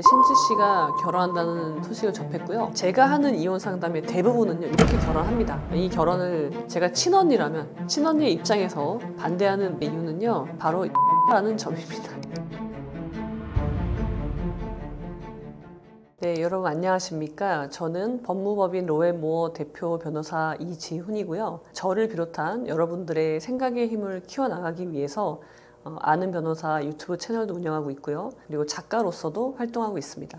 신지 씨가 결혼한다는 소식을 접했고요. 제가 하는 이혼 상담의 대부분은요, 이렇게 결혼합니다. 이 결혼을 제가 친언니라면 친언니의 입장에서 반대하는 이유는요, 바로 라는 점입니다. 네, 여러분 안녕하십니까? 저는 법무법인 로앤모어 대표 변호사 이지훈이고요. 저를 비롯한 여러분들의 생각의 힘을 키워나가기 위해서 아는 변호사 유튜브 채널도 운영하고 있고요. 그리고 작가로서도 활동하고 있습니다.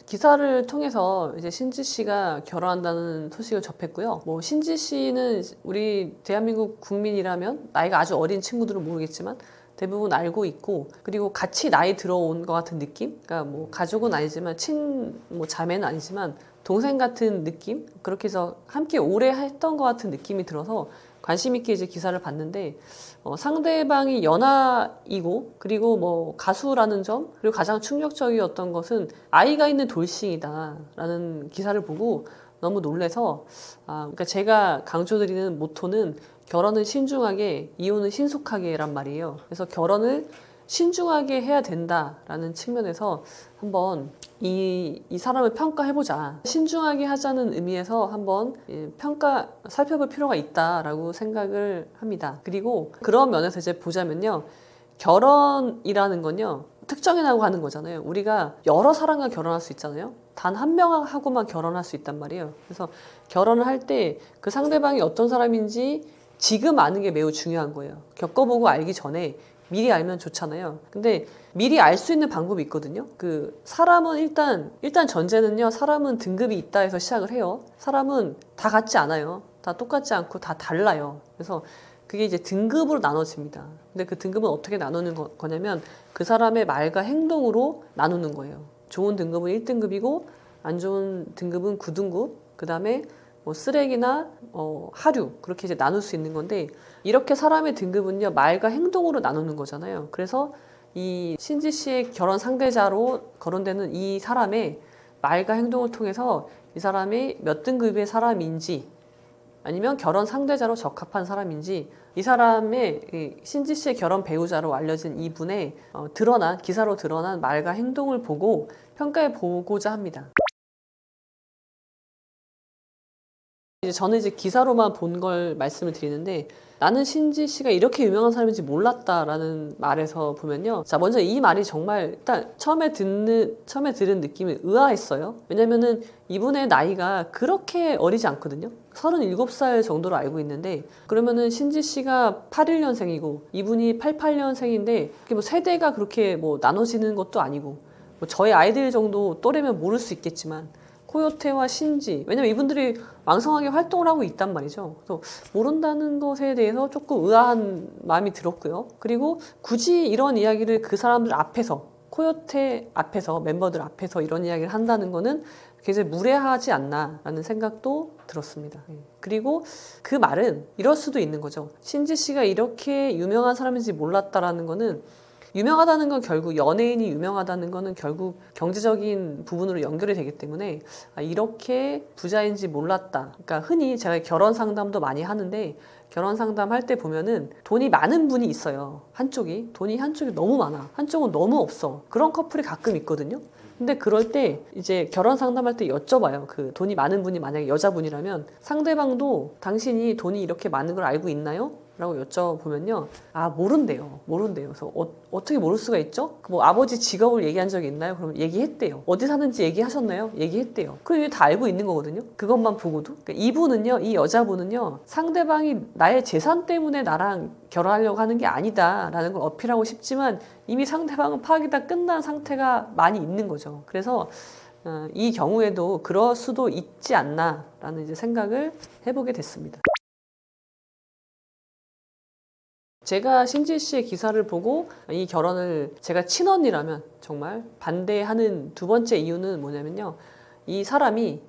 기사를 통해서 이제 신지 씨가 결혼한다는 소식을 접했고요. 신지 씨는 우리 대한민국 국민이라면 나이가 아주 어린 친구들은 모르겠지만 대부분 알고 있고, 그리고 같이 나이 들어온 것 같은 느낌? 그러니까 가족은 아니지만 자매는 아니지만 동생 같은 느낌? 그렇게 해서 함께 오래 했던 것 같은 느낌이 들어서 관심 있게 이제 기사를 봤는데, 상대방이 연하이고, 그리고 가수라는 점, 그리고 가장 충격적이었던 것은 아이가 있는 돌싱이다라는 기사를 보고 너무 놀래서, 그러니까 제가 강조드리는 모토는 결혼은 신중하게, 이혼은 신속하게란 말이에요. 그래서 결혼을 신중하게 해야 된다라는 측면에서 한번 이 사람을 평가해보자. 신중하게 하자는 의미에서 한번 살펴볼 필요가 있다라고 생각을 합니다. 그리고 그런 면에서 이제 보자면요. 결혼이라는 건요, 특정인하고 하는 거잖아요. 우리가 여러 사람과 결혼할 수 있잖아요. 단 한 명하고만 결혼할 수 있단 말이에요. 그래서 결혼을 할 때 그 상대방이 어떤 사람인지 지금 아는 게 매우 중요한 거예요. 겪어보고 알기 전에 미리 알면 좋잖아요. 근데 미리 알 수 있는 방법이 있거든요. 사람은 일단 전제는요, 사람은 등급이 있다 해서 시작을 해요. 사람은 다 같지 않아요. 다 똑같지 않고 다 달라요. 그래서 그게 이제 등급으로 나눠집니다. 근데 그 등급은 어떻게 나누는 거냐면 그 사람의 말과 행동으로 나누는 거예요. 좋은 등급은 1등급이고 안 좋은 등급은 9등급, 그 다음에 쓰레기나 하류, 그렇게 이제 나눌 수 있는 건데, 이렇게 사람의 등급은요, 말과 행동으로 나누는 거잖아요. 그래서 이 신지 씨의 결혼 상대자로 거론되는 이 사람의 말과 행동을 통해서 이 사람이 몇 등급의 사람인지, 아니면 결혼 상대자로 적합한 사람인지, 이 사람의 신지 씨의 결혼 배우자로 알려진 이분의 기사로 드러난 말과 행동을 보고 평가해 보고자 합니다. 저는 이제 기사로만 본 걸 말씀을 드리는데, 나는 신지 씨가 이렇게 유명한 사람인지 몰랐다라는 말에서 보면요. 자, 먼저 이 말이 정말 일단 처음에 들은 느낌이 의아했어요. 왜냐면은 이분의 나이가 그렇게 어리지 않거든요. 37살 정도로 알고 있는데, 그러면은 신지 씨가 81년생이고 이분이 88년생인데 세대가 그렇게 나눠지는 것도 아니고, 저의 아이들 정도 또래면 모를 수 있겠지만 코요테와 신지, 왜냐면 이분들이 왕성하게 활동을 하고 있단 말이죠. 그래서 모른다는 것에 대해서 조금 의아한 마음이 들었고요. 그리고 굳이 이런 이야기를 그 사람들 앞에서, 코요테 앞에서, 멤버들 앞에서 이런 이야기를 한다는 거는 굉장히 무례하지 않나라는 생각도 들었습니다. 그리고 그 말은 이럴 수도 있는 거죠. 신지 씨가 이렇게 유명한 사람인지 몰랐다라는 거는, 유명하다는 건 결국, 연예인이 유명하다는 거는 결국 경제적인 부분으로 연결이 되기 때문에 이렇게 부자인지 몰랐다. 그러니까 흔히 제가 결혼 상담도 많이 하는데, 결혼 상담 할 때 보면은 돈이 많은 분이 있어요. 돈이 한쪽이 너무 많아. 한쪽은 너무 없어. 그런 커플이 가끔 있거든요. 근데 그럴 때 이제 결혼 상담할 때 여쭤봐요. 그 돈이 많은 분이 만약에 여자분이라면 상대방도 당신이 돈이 이렇게 많은 걸 알고 있나요? 라고 여쭤보면요. 모른대요. 그래서 어떻게 모를 수가 있죠? 아버지 직업을 얘기한 적이 있나요? 그러면 얘기했대요. 어디 사는지 얘기하셨나요? 얘기했대요. 그럼 이게 다 알고 있는 거거든요. 그것만 보고도. 그러니까 이 여자분은요, 상대방이 나의 재산 때문에 나랑 결혼하려고 하는 게 아니다라는 걸 어필하고 싶지만 이미 상대방은 파악이 다 끝난 상태가 많이 있는 거죠. 그래서 이 경우에도 그럴 수도 있지 않나라는 이제 생각을 해보게 됐습니다. 제가 신지 씨의 기사를 보고 이 결혼을 제가 친언니라면 정말 반대하는 두 번째 이유는 뭐냐면요. 이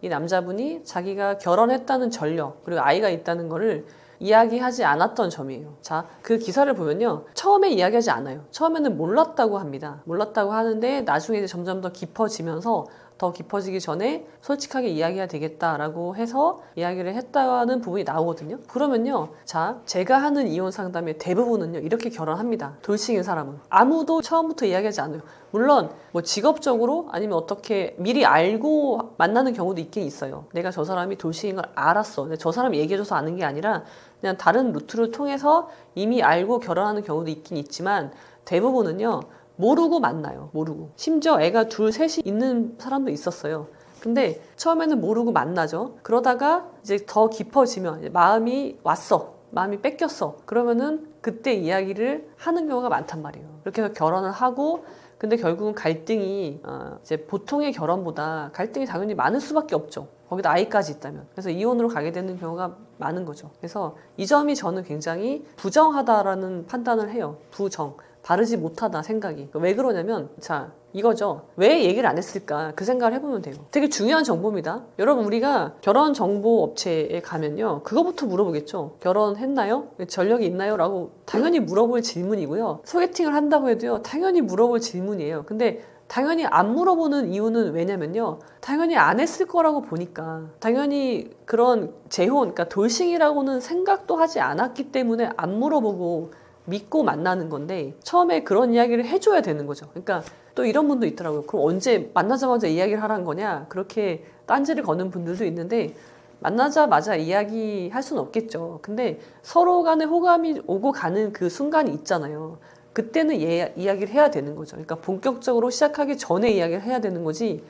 남자분이 자기가 결혼했다는 전력, 그리고 아이가 있다는 거를 이야기하지 않았던 점이에요. 자, 그 기사를 보면요. 처음에 이야기하지 않아요. 처음에는 몰랐다고 합니다. 몰랐다고 하는데 나중에 이제 점점 더 깊어지면서 더 깊어지기 전에 솔직하게 이야기해야 되겠다라고 해서 이야기를 했다는 부분이 나오거든요. 그러면요, 자, 제가 하는 이혼 상담의 대부분은요, 이렇게 결혼합니다. 돌싱인 사람은 아무도 처음부터 이야기하지 않아요. 물론 뭐 직업적으로 아니면 어떻게 미리 알고 만나는 경우도 있긴 있어요. 내가 저 사람이 돌싱인 걸 알았어. 근데 저 사람이 얘기해줘서 아는 게 아니라 그냥 다른 루트를 통해서 이미 알고 결혼하는 경우도 있긴 있지만, 대부분은요, 모르고 만나요. 모르고. 심지어 애가 둘, 셋이 있는 사람도 있었어요. 근데 처음에는 모르고 만나죠. 그러다가 이제 더 깊어지면 이제 마음이 왔어. 마음이 뺏겼어. 그러면은 그때 이야기를 하는 경우가 많단 말이에요. 그렇게 해서 결혼을 하고, 근데 결국은 갈등이 이제 보통의 결혼보다 갈등이 당연히 많을 수밖에 없죠. 거기다 아이까지 있다면. 그래서 이혼으로 가게 되는 경우가 많은 거죠. 그래서 이 점이 저는 굉장히 부정하다라는 판단을 해요. 부정. 바르지 못하다 생각이. 왜 그러냐면, 자, 이거죠. 왜 얘기를 안 했을까? 그 생각을 해보면 돼요. 되게 중요한 정보입니다. 여러분, 우리가 결혼 정보 업체에 가면요, 그거부터 물어보겠죠. 결혼했나요? 전력이 있나요? 라고 당연히 물어볼 질문이고요. 소개팅을 한다고 해도요, 당연히 물어볼 질문이에요. 근데 당연히 안 물어보는 이유는 왜냐면요, 당연히 안 했을 거라고 보니까, 당연히 그런 재혼, 그러니까 돌싱이라고는 생각도 하지 않았기 때문에 안 물어보고 믿고 만나는 건데, 처음에 그런 이야기를 해줘야 되는 거죠. 그러니까 또 이런 분도 있더라고요. 그럼 언제 만나자마자 이야기를 하라는 거냐? 그렇게 딴지를 거는 분들도 있는데, 만나자마자 이야기할 수는 없겠죠. 근데 서로 간에 호감이 오고 가는 그 순간이 있잖아요. 그때는 이야기를 해야 되는 거죠. 그러니까 본격적으로 시작하기 전에 이야기를 해야 되는 거지,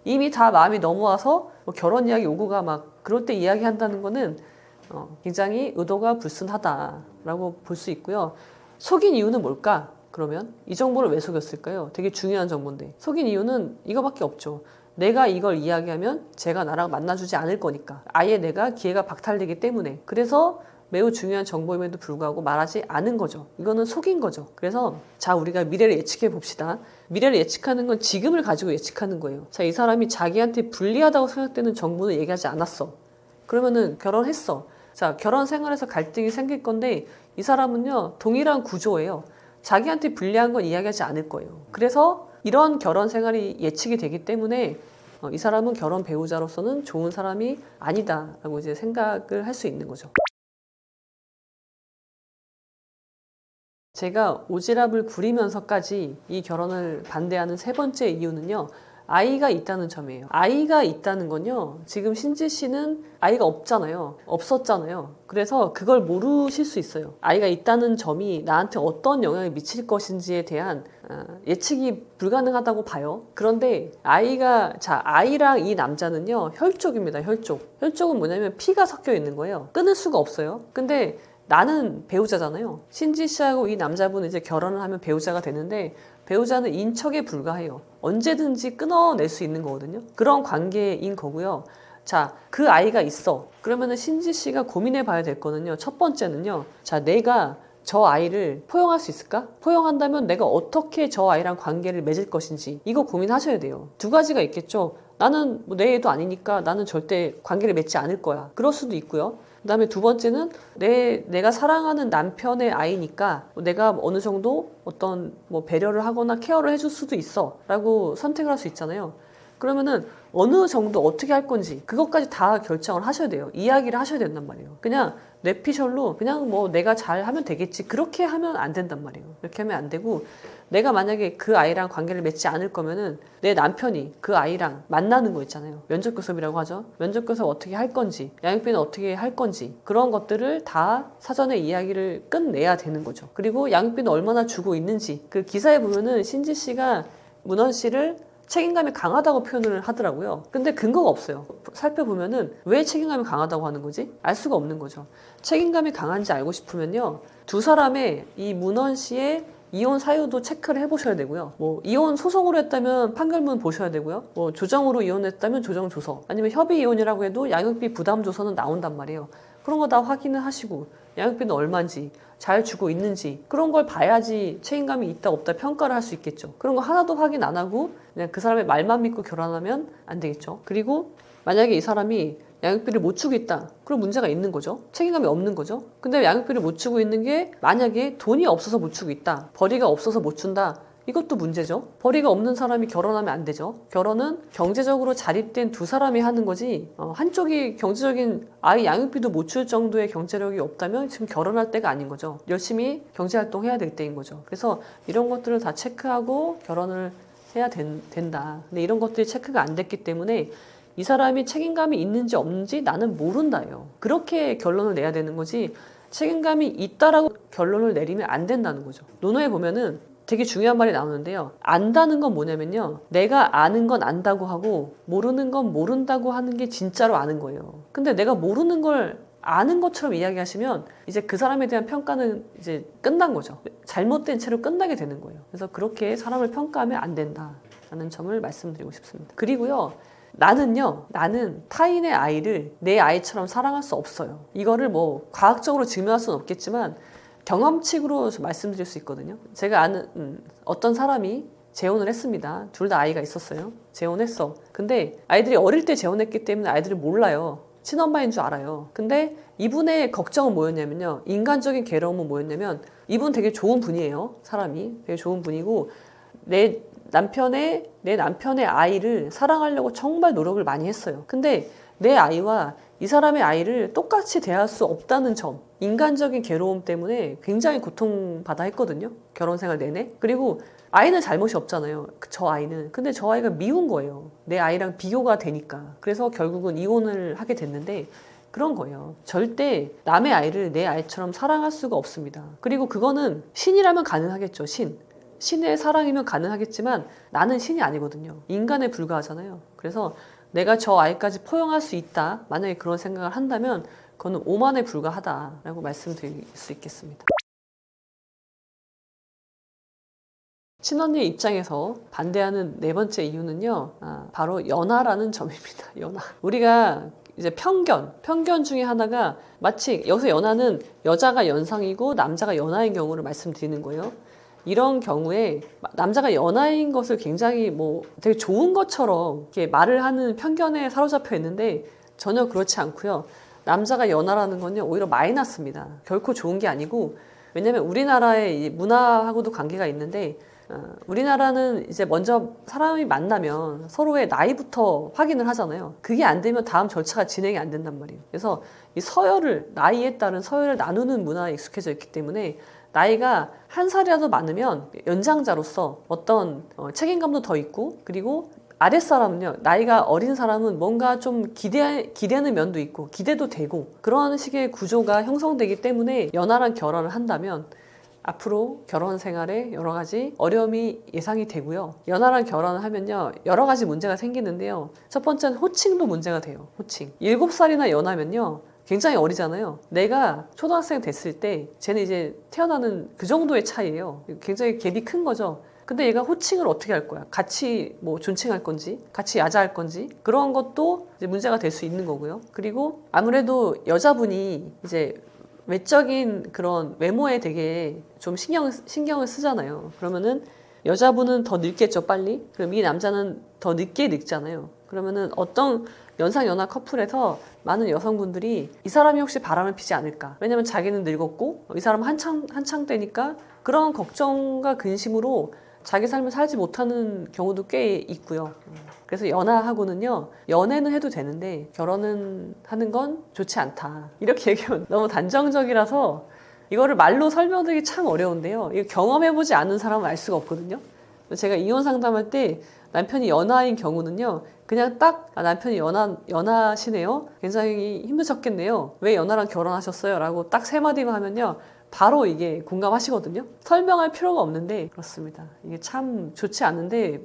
이미 다 마음이 넘어와서 뭐 결혼 이야기 오고 가 막 그럴 때 이야기한다는 거는 굉장히 의도가 불순하다라고 볼 수 있고요. 속인 이유는 뭘까? 그러면 이 정보를 왜 속였을까요? 되게 중요한 정보인데, 속인 이유는 이거밖에 없죠. 내가 이걸 이야기하면 제가 나랑 만나주지 않을 거니까, 아예 내가 기회가 박탈되기 때문에. 그래서 매우 중요한 정보임에도 불구하고 말하지 않은 거죠. 이거는 속인 거죠. 그래서 자, 우리가 미래를 예측해 봅시다. 미래를 예측하는 건 지금을 가지고 예측하는 거예요. 자, 이 사람이 자기한테 불리하다고 생각되는 정보는 얘기하지 않았어. 그러면은 결혼했어. 자, 결혼 생활에서 갈등이 생길 건데, 이 사람은요, 동일한 구조예요. 자기한테 불리한 건 이야기하지 않을 거예요. 그래서 이런 결혼 생활이 예측이 되기 때문에 이 사람은 결혼 배우자로서는 좋은 사람이 아니다라고 이제 생각을 할 수 있는 거죠. 제가 오지랖을 부리면서까지 이 결혼을 반대하는 세 번째 이유는요, 아이가 있다는 점이에요. 아이가 있다는 건요, 지금 신지 씨는 아이가 없잖아요. 없었잖아요. 그래서 그걸 모르실 수 있어요. 아이가 있다는 점이 나한테 어떤 영향을 미칠 것인지에 대한 예측이 불가능하다고 봐요. 그런데 아이랑 이 남자는요, 혈족입니다. 혈족은 뭐냐면 피가 섞여 있는 거예요. 끊을 수가 없어요. 근데 나는 배우자잖아요. 신지 씨하고 이 남자분은 이제 결혼을 하면 배우자가 되는데, 배우자는 인척에 불과해요. 언제든지 끊어낼 수 있는 거거든요. 그런 관계인 거고요. 자, 그 아이가 있어. 그러면은 신지 씨가 고민해 봐야 될 거는요, 첫 번째는요, 자, 내가 저 아이를 포용할 수 있을까? 포용한다면 내가 어떻게 저 아이랑 관계를 맺을 것인지, 이거 고민하셔야 돼요. 두 가지가 있겠죠. 나는 뭐 내 애도 아니니까 나는 절대 관계를 맺지 않을 거야. 그럴 수도 있고요. 그 다음에 두 번째는 내가 사랑하는 남편의 아이니까 내가 어느 정도 어떤 뭐 배려를 하거나 케어를 해줄 수도 있어 라고 선택을 할 수 있잖아요. 그러면은 어느 정도 어떻게 할 건지 그것까지 다 결정을 하셔야 돼요. 이야기를 하셔야 된단 말이에요. 그냥 뇌피셜로 그냥 뭐 내가 잘 하면 되겠지, 그렇게 하면 안 된단 말이에요. 이렇게 하면 안 되고, 내가 만약에 그 아이랑 관계를 맺지 않을 거면은 내 남편이 그 아이랑 만나는 거 있잖아요. 면접교섭이라고 하죠. 면접교섭 어떻게 할 건지, 양육비는 어떻게 할 건지, 그런 것들을 다 사전에 이야기를 끝내야 되는 거죠. 그리고 양육비는 얼마나 주고 있는지, 그 기사에 보면은 신지 씨가 문원 씨를 책임감이 강하다고 표현을 하더라고요. 근데 근거가 없어요. 살펴보면은 왜 책임감이 강하다고 하는 거지? 알 수가 없는 거죠. 책임감이 강한지 알고 싶으면요, 두 사람의 이 문원 씨의 이혼 사유도 체크를 해보셔야 되고요. 뭐 이혼 소송으로 했다면 판결문 보셔야 되고요. 뭐 조정으로 이혼했다면 조정 조서, 아니면 협의 이혼이라고 해도 양육비 부담 조서는 나온단 말이에요. 그런 거 다 확인을 하시고, 양육비는 얼마인지, 잘 주고 있는지, 그런 걸 봐야지 책임감이 있다 없다 평가를 할 수 있겠죠. 그런 거 하나도 확인 안 하고 그냥 그 사람의 말만 믿고 결혼하면 안 되겠죠. 그리고 만약에 이 사람이 양육비를 못 주고 있다, 그럼 문제가 있는 거죠. 책임감이 없는 거죠. 근데 양육비를 못 주고 있는 게 만약에 돈이 없어서 못 주고 있다, 벌이가 없어서 못 준다, 이것도 문제죠. 벌이가 없는 사람이 결혼하면 안 되죠. 결혼은 경제적으로 자립된 두 사람이 하는 거지, 한쪽이 경제적인 아이 양육비도 못 줄 정도의 경제력이 없다면 지금 결혼할 때가 아닌 거죠. 열심히 경제활동 해야 될 때인 거죠. 그래서 이런 것들을 다 체크하고 결혼을 해야 된다. 근데 이런 것들이 체크가 안 됐기 때문에 이 사람이 책임감이 있는지 없는지 나는 모른다예요. 그렇게 결론을 내야 되는 거지, 책임감이 있다라고 결론을 내리면 안 된다는 거죠. 논어에 보면은 되게 중요한 말이 나오는데요. 안다는 건 뭐냐면요, 내가 아는 건 안다고 하고 모르는 건 모른다고 하는 게 진짜로 아는 거예요. 근데 내가 모르는 걸 아는 것처럼 이야기하시면 이제 그 사람에 대한 평가는 이제 끝난 거죠. 잘못된 채로 끝나게 되는 거예요. 그래서 그렇게 사람을 평가하면 안 된다라는 점을 말씀드리고 싶습니다. 그리고요, 나는 타인의 아이를 내 아이처럼 사랑할 수 없어요. 이거를 뭐 과학적으로 증명할 수는 없겠지만 경험칙으로 말씀드릴 수 있거든요. 제가 아는 어떤 사람이 재혼을 했습니다. 둘 다 아이가 있었어요. 재혼했어. 근데 아이들이 어릴 때 재혼했기 때문에 아이들이 몰라요. 친엄마인 줄 알아요. 근데 이분의 걱정은 뭐였냐면요, 인간적인 괴로움은 뭐였냐면, 이분 되게 좋은 분이에요. 사람이 되게 좋은 분이고 내 남편의 아이를 사랑하려고 정말 노력을 많이 했어요. 근데 내 아이와 이 사람의 아이를 똑같이 대할 수 없다는 점, 인간적인 괴로움 때문에 굉장히 고통받아 했거든요. 결혼 생활 내내. 그리고 아이는 잘못이 없잖아요. 저 아이는. 근데 저 아이가 미운 거예요. 내 아이랑 비교가 되니까. 그래서 결국은 이혼을 하게 됐는데, 그런 거예요. 절대 남의 아이를 내 아이처럼 사랑할 수가 없습니다. 그리고 그거는 신이라면 가능하겠죠. 신의 사랑이면 가능하겠지만 나는 신이 아니거든요. 인간에 불과하잖아요. 그래서 내가 저 아이까지 포용할 수 있다, 만약에 그런 생각을 한다면 그거는 오만에 불과하다라고 말씀드릴 수 있겠습니다. 친언니의 입장에서 반대하는 네 번째 이유는요, 바로 연하라는 점입니다. 연하. 우리가 이제 편견 중에 하나가, 마치 여기서 연하는 여자가 연상이고 남자가 연하인 경우를 말씀드리는 거예요. 이런 경우에 남자가 연하인 것을 굉장히 뭐 되게 좋은 것처럼 이렇게 말을 하는 편견에 사로잡혀 있는데 전혀 그렇지 않고요. 남자가 연하라는 건요, 오히려 마이너스입니다. 결코 좋은 게 아니고, 왜냐면 우리나라의 문화하고도 관계가 있는데, 우리나라는 이제 먼저 사람이 만나면 서로의 나이부터 확인을 하잖아요. 그게 안 되면 다음 절차가 진행이 안 된단 말이에요. 그래서 이 나이에 따른 서열을 나누는 문화에 익숙해져 있기 때문에 나이가 한 살이라도 많으면 연장자로서 어떤 책임감도 더 있고, 그리고 아랫사람은요, 나이가 어린 사람은 뭔가 좀 기대하는 면도 있고 기대도 되고, 그런 식의 구조가 형성되기 때문에 연하랑 결혼을 한다면 앞으로 결혼 생활에 여러 가지 어려움이 예상이 되고요. 연하랑 결혼을 하면요, 여러 가지 문제가 생기는데요. 첫 번째는 호칭도 문제가 돼요. 호칭. 7살이나 연하면요, 굉장히 어리잖아요. 내가 초등학생 됐을 때 쟤는 이제 태어나는 그 정도의 차이예요. 굉장히 갭이 큰 거죠. 근데 얘가 호칭을 어떻게 할 거야? 같이 뭐 존칭할 건지, 같이 야자할 건지, 그런 것도 이제 문제가 될 수 있는 거고요. 그리고 아무래도 여자분이 이제 외적인 그런 외모에 되게 좀 신경을 쓰잖아요. 그러면은 여자분은 더 늙겠죠, 빨리. 그럼 이 남자는 더 늦게 늙잖아요. 그러면은 어떤 연상 연하 커플에서 많은 여성분들이 이 사람이 혹시 바람을 피지 않을까? 왜냐면 자기는 늙었고 이 사람은 한창 때니까, 그런 걱정과 근심으로 자기 삶을 살지 못하는 경우도 꽤 있고요. 그래서 연하하고는요, 연애는 해도 되는데 결혼은 하는 건 좋지 않다, 이렇게 얘기하면 너무 단정적이라서 이거를 말로 설명드리기 참 어려운데요. 이거 경험해보지 않은 사람은 알 수가 없거든요. 제가 이혼 상담할 때 남편이 연하인 경우는요, 그냥 딱 남편이 연하시네요, 굉장히 힘드셨겠네요, 왜 연하랑 결혼하셨어요? 라고 딱 세 마디만 하면요, 바로 이게 공감하시거든요. 설명할 필요가 없는데, 그렇습니다. 이게 참 좋지 않은데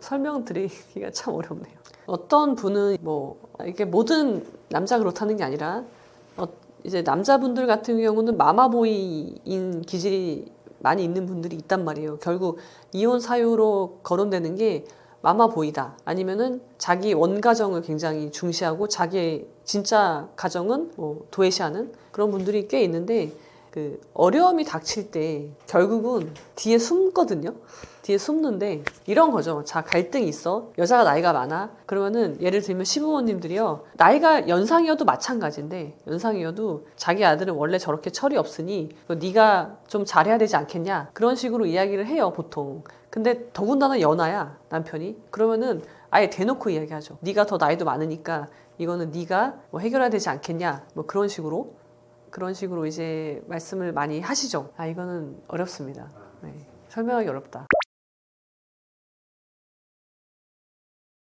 설명드리기가 참 어렵네요. 어떤 분은 뭐 이게 모든 남자가 그렇다는 게 아니라, 이제 남자분들 같은 경우는 마마보이인 기질이 많이 있는 분들이 있단 말이에요. 결국 이혼 사유로 거론되는 게 마마보이다, 아니면은 자기 원가정을 굉장히 중시하고 자기의 진짜 가정은 뭐 도외시하는 그런 분들이 꽤 있는데, 그 어려움이 닥칠 때 결국은 뒤에 숨거든요. 뒤에 숨는데 이런 거죠. 자, 갈등이 있어. 여자가 나이가 많아. 그러면은 예를 들면 시부모님들이요. 나이가 연상이어도 마찬가지인데 연상이어도 자기 아들은 원래 저렇게 철이 없으니 네가 좀 잘해야 되지 않겠냐. 그런 식으로 이야기를 해요, 보통. 근데 더군다나 연하야, 남편이. 그러면은 아예 대놓고 이야기하죠. 네가 더 나이도 많으니까 이거는 네가 뭐 해결해야 되지 않겠냐. 뭐 그런 식으로 이제 말씀을 많이 하시죠. 아, 이거는 어렵습니다. 네. 설명하기 어렵다.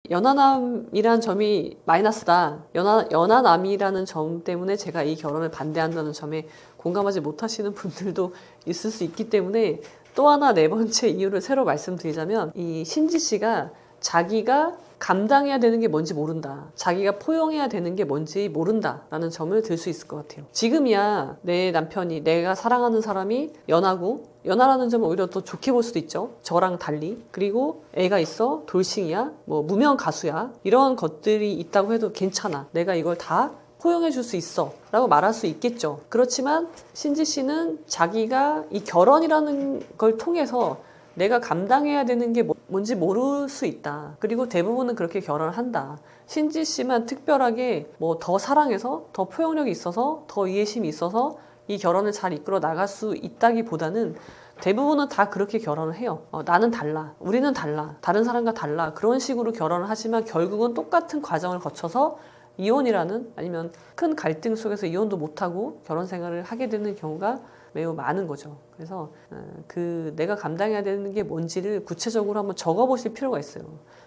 연하남이란 점이 마이너스다. 연하남이라는 점 때문에 제가 이 결혼을 반대한다는 점에 공감하지 못하시는 분들도 있을 수 있기 때문에 또 하나 네 번째 이유를 새로 말씀드리자면 이 신지 씨가 자기가 감당해야 되는 게 뭔지 모른다. 자기가 포용해야 되는 게 뭔지 모른다라는 점을 들 수 있을 것 같아요. 지금이야 내 남편이 내가 사랑하는 사람이 연하라는 점을 오히려 더 좋게 볼 수도 있죠. 저랑 달리. 그리고 애가 있어. 돌싱이야. 뭐 무명 가수야. 이런 것들이 있다고 해도 괜찮아. 내가 이걸 다 포용해 줄 수 있어 라고 말할 수 있겠죠. 그렇지만 신지 씨는 자기가 이 결혼이라는 걸 통해서 내가 감당해야 되는 게 뭔지 모를 수 있다. 그리고 대부분은 그렇게 결혼을 한다. 신지 씨만 특별하게 뭐 더 사랑해서 더 포용력이 있어서 더 이해심이 있어서 이 결혼을 잘 이끌어 나갈 수 있다기보다는 대부분은 다 그렇게 결혼을 해요. 나는 달라. 우리는 달라. 다른 사람과 달라. 그런 식으로 결혼을 하지만 결국은 똑같은 과정을 거쳐서 이혼이라는 아니면 큰 갈등 속에서 이혼도 못하고 결혼 생활을 하게 되는 경우가 매우 많은 거죠. 그래서 그 내가 감당해야 되는 게 뭔지를 구체적으로 한번 적어보실 필요가 있어요.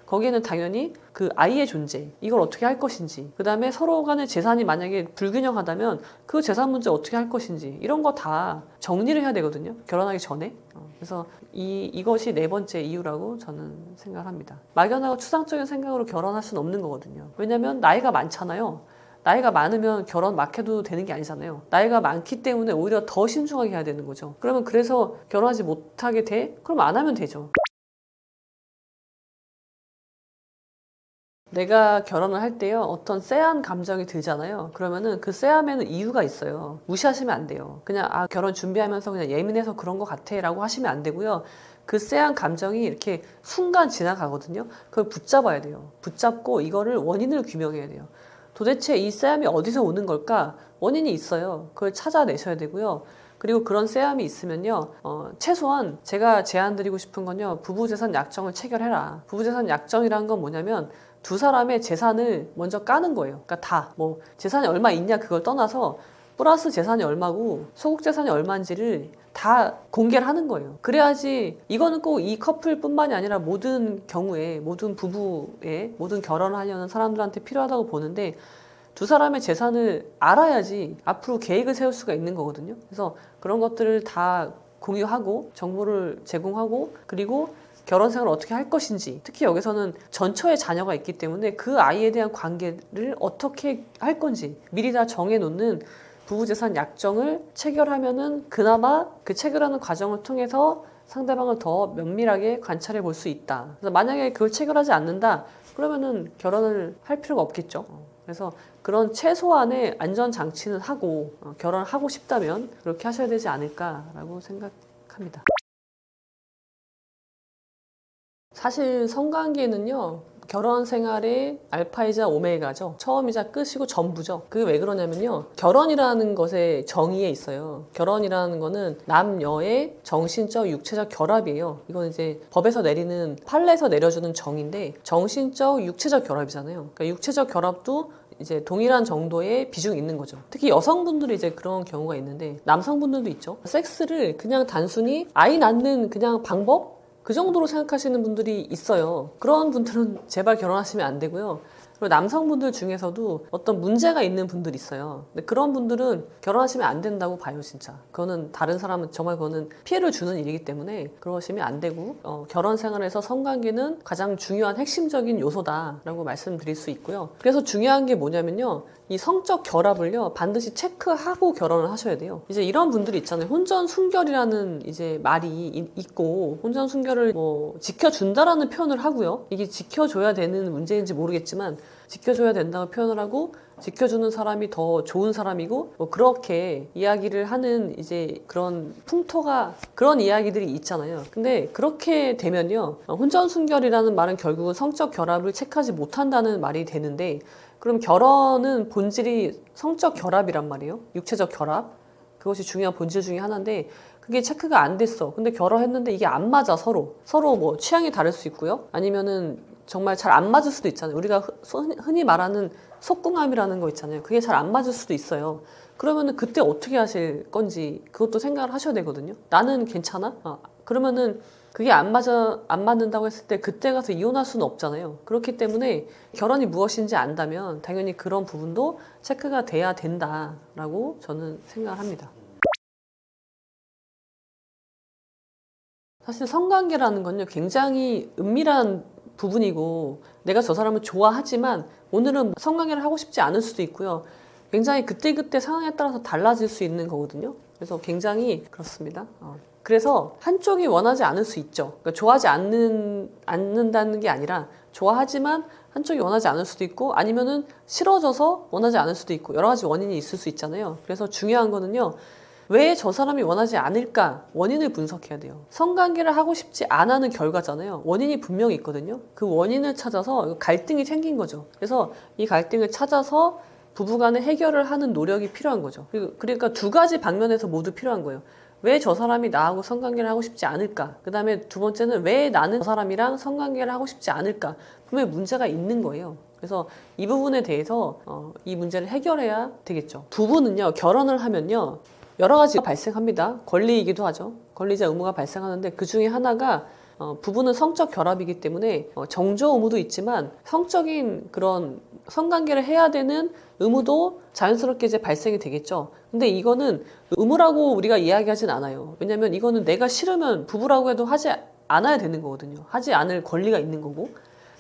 거기에는 당연히 그 아이의 존재, 이걸 어떻게 할 것인지, 그 다음에 서로 간의 재산이 만약에 불균형하다면 그 재산 문제 어떻게 할 것인지 이런 거 다 정리를 해야 되거든요. 결혼하기 전에. 그래서 이것이 네 번째 이유라고 저는 생각합니다. 막연하고 추상적인 생각으로 결혼할 수는 없는 거거든요. 왜냐하면 나이가 많잖아요. 나이가 많으면 결혼 막 해도 되는 게 아니잖아요. 나이가 많기 때문에 오히려 더 신중하게 해야 되는 거죠. 그러면 그래서 결혼하지 못하게 돼? 그럼 안 하면 되죠. 내가 결혼을 할 때요, 어떤 쎄한 감정이 들잖아요. 그러면은 그 쎄함에는 이유가 있어요. 무시하시면 안 돼요. 그냥, 결혼 준비하면서 그냥 예민해서 그런 것 같아 라고 하시면 안 되고요. 그 쎄한 감정이 이렇게 순간 지나가거든요. 그걸 붙잡아야 돼요. 붙잡고 이거를 원인을 규명해야 돼요. 도대체 이 쎄함이 어디서 오는 걸까? 원인이 있어요. 그걸 찾아내셔야 되고요. 그리고 그런 쎄함이 있으면요, 최소한 제가 제안드리고 싶은 건요, 부부재산 약정을 체결해라. 부부재산 약정이란 건 뭐냐면 두 사람의 재산을 먼저 까는 거예요. 그러니까 뭐 재산이 얼마 있냐 그걸 떠나서 플러스 재산이 얼마고 소국 재산이 얼마인지를 다 공개를 하는 거예요. 그래야지 이거는 꼭 이 커플뿐만이 아니라 모든 경우에 모든 부부의 모든 결혼을 하려는 사람들한테 필요하다고 보는데 두 사람의 재산을 알아야지 앞으로 계획을 세울 수가 있는 거거든요. 그래서 그런 것들을 다 공유하고 정보를 제공하고 그리고 결혼 생활을 어떻게 할 것인지 특히 여기서는 전처의 자녀가 있기 때문에 그 아이에 대한 관계를 어떻게 할 건지 미리 다 정해놓는 부부재산 약정을 체결하면은 그나마 그 체결하는 과정을 통해서 상대방을 더 면밀하게 관찰해 볼 수 있다. 그래서 만약에 그걸 체결하지 않는다, 그러면은 결혼을 할 필요가 없겠죠. 그래서 그런 최소한의 안전장치는 하고 결혼을 하고 싶다면 그렇게 하셔야 되지 않을까라고 생각합니다. 사실 성관계는요, 결혼 생활의 알파이자 오메가죠. 처음이자 끝이고 전부죠. 그게 왜 그러냐면요, 결혼이라는 것의 정의에 있어요. 결혼이라는 거는 남녀의 정신적, 육체적 결합이에요. 이건 이제 법에서 내리는 판례에서 내려주는 정의인데 정신적, 육체적 결합이잖아요. 그러니까 육체적 결합도 이제 동일한 정도의 비중이 있는 거죠. 특히 여성분들이 이제 그런 경우가 있는데 남성분들도 있죠. 섹스를 그냥 단순히 아이 낳는 그냥 방법? 그 정도로 생각하시는 분들이 있어요. 그런 분들은 제발 결혼하시면 안 되고요. 그리고 남성분들 중에서도 어떤 문제가 있는 분들이 있어요. 근데 그런 분들은 결혼하시면 안 된다고 봐요, 진짜. 그거는 다른 사람은 정말 그거는 피해를 주는 일이기 때문에 그러시면 안 되고 결혼 생활에서 성관계는 가장 중요한 핵심적인 요소다라고 말씀드릴 수 있고요. 그래서 중요한 게 뭐냐면요. 이 성적 결합을요, 반드시 체크하고 결혼을 하셔야 돼요. 이제 이런 분들이 있잖아요. 혼전순결이라는 이제 말이 있고, 혼전순결을 뭐 지켜준다라는 표현을 하고요. 이게 지켜줘야 되는 문제인지 모르겠지만, 지켜줘야 된다고 표현을 하고 지켜주는 사람이 더 좋은 사람이고 뭐 그렇게 이야기를 하는 이제 그런 풍토가 그런 이야기들이 있잖아요. 근데 그렇게 되면요. 혼전순결이라는 말은 결국은 성적 결합을 체크하지 못한다는 말이 되는데 그럼 결혼은 본질이 성적 결합이란 말이에요. 육체적 결합. 그것이 중요한 본질 중에 하나인데 그게 체크가 안 됐어. 근데 결혼했는데 이게 안 맞아 서로 뭐 취향이 다를 수 있고요. 아니면은 정말 잘 안 맞을 수도 있잖아요. 우리가 흔히 말하는 속궁합이라는 거 있잖아요. 그게 잘 안 맞을 수도 있어요. 그러면은 그때 어떻게 하실 건지 그것도 생각을 하셔야 되거든요. 나는 괜찮아? 그러면은 그게 안 맞는다고 했을 때 그때 가서 이혼할 수는 없잖아요. 그렇기 때문에 결혼이 무엇인지 안다면 당연히 그런 부분도 체크가 돼야 된다라고 저는 생각을 합니다. 사실 성관계라는 건요, 굉장히 은밀한 부분이고 내가 저 사람을 좋아하지만 오늘은 성관계를 하고 싶지 않을 수도 있고요. 굉장히 그때그때 상황에 따라서 달라질 수 있는 거거든요. 그래서 굉장히 그렇습니다. 그래서 한쪽이 원하지 않을 수 있죠. 그러니까 좋아하지 않는다는 게 아니라 좋아하지만 한쪽이 원하지 않을 수도 있고 아니면은 싫어져서 원하지 않을 수도 있고 여러 가지 원인이 있을 수 있잖아요. 그래서 중요한 거는요. 왜 저 사람이 원하지 않을까? 원인을 분석해야 돼요. 성관계를 하고 싶지 않아는 결과잖아요. 원인이 분명히 있거든요. 그 원인을 찾아서 갈등이 생긴 거죠. 그래서 이 갈등을 찾아서 부부간에 해결을 하는 노력이 필요한 거죠. 그러니까 두 가지 방면에서 모두 필요한 거예요. 왜 저 사람이 나하고 성관계를 하고 싶지 않을까? 그 다음에 두 번째는 왜 나는 저 사람이랑 성관계를 하고 싶지 않을까? 분명히 문제가 있는 거예요. 그래서 이 부분에 대해서 이 문제를 해결해야 되겠죠. 부부는요, 결혼을 하면요, 여러 가지가 발생합니다. 권리이기도 하죠. 권리자 의무가 발생하는데 그 중에 하나가 부부는 성적 결합이기 때문에 정조 의무도 있지만 성적인 그런 성관계를 해야 되는 의무도 자연스럽게 이제 발생이 되겠죠. 근데 이거는 의무라고 우리가 이야기하진 않아요. 왜냐면 이거는 내가 싫으면 부부라고 해도 하지 않아야 되는 거거든요. 하지 않을 권리가 있는 거고.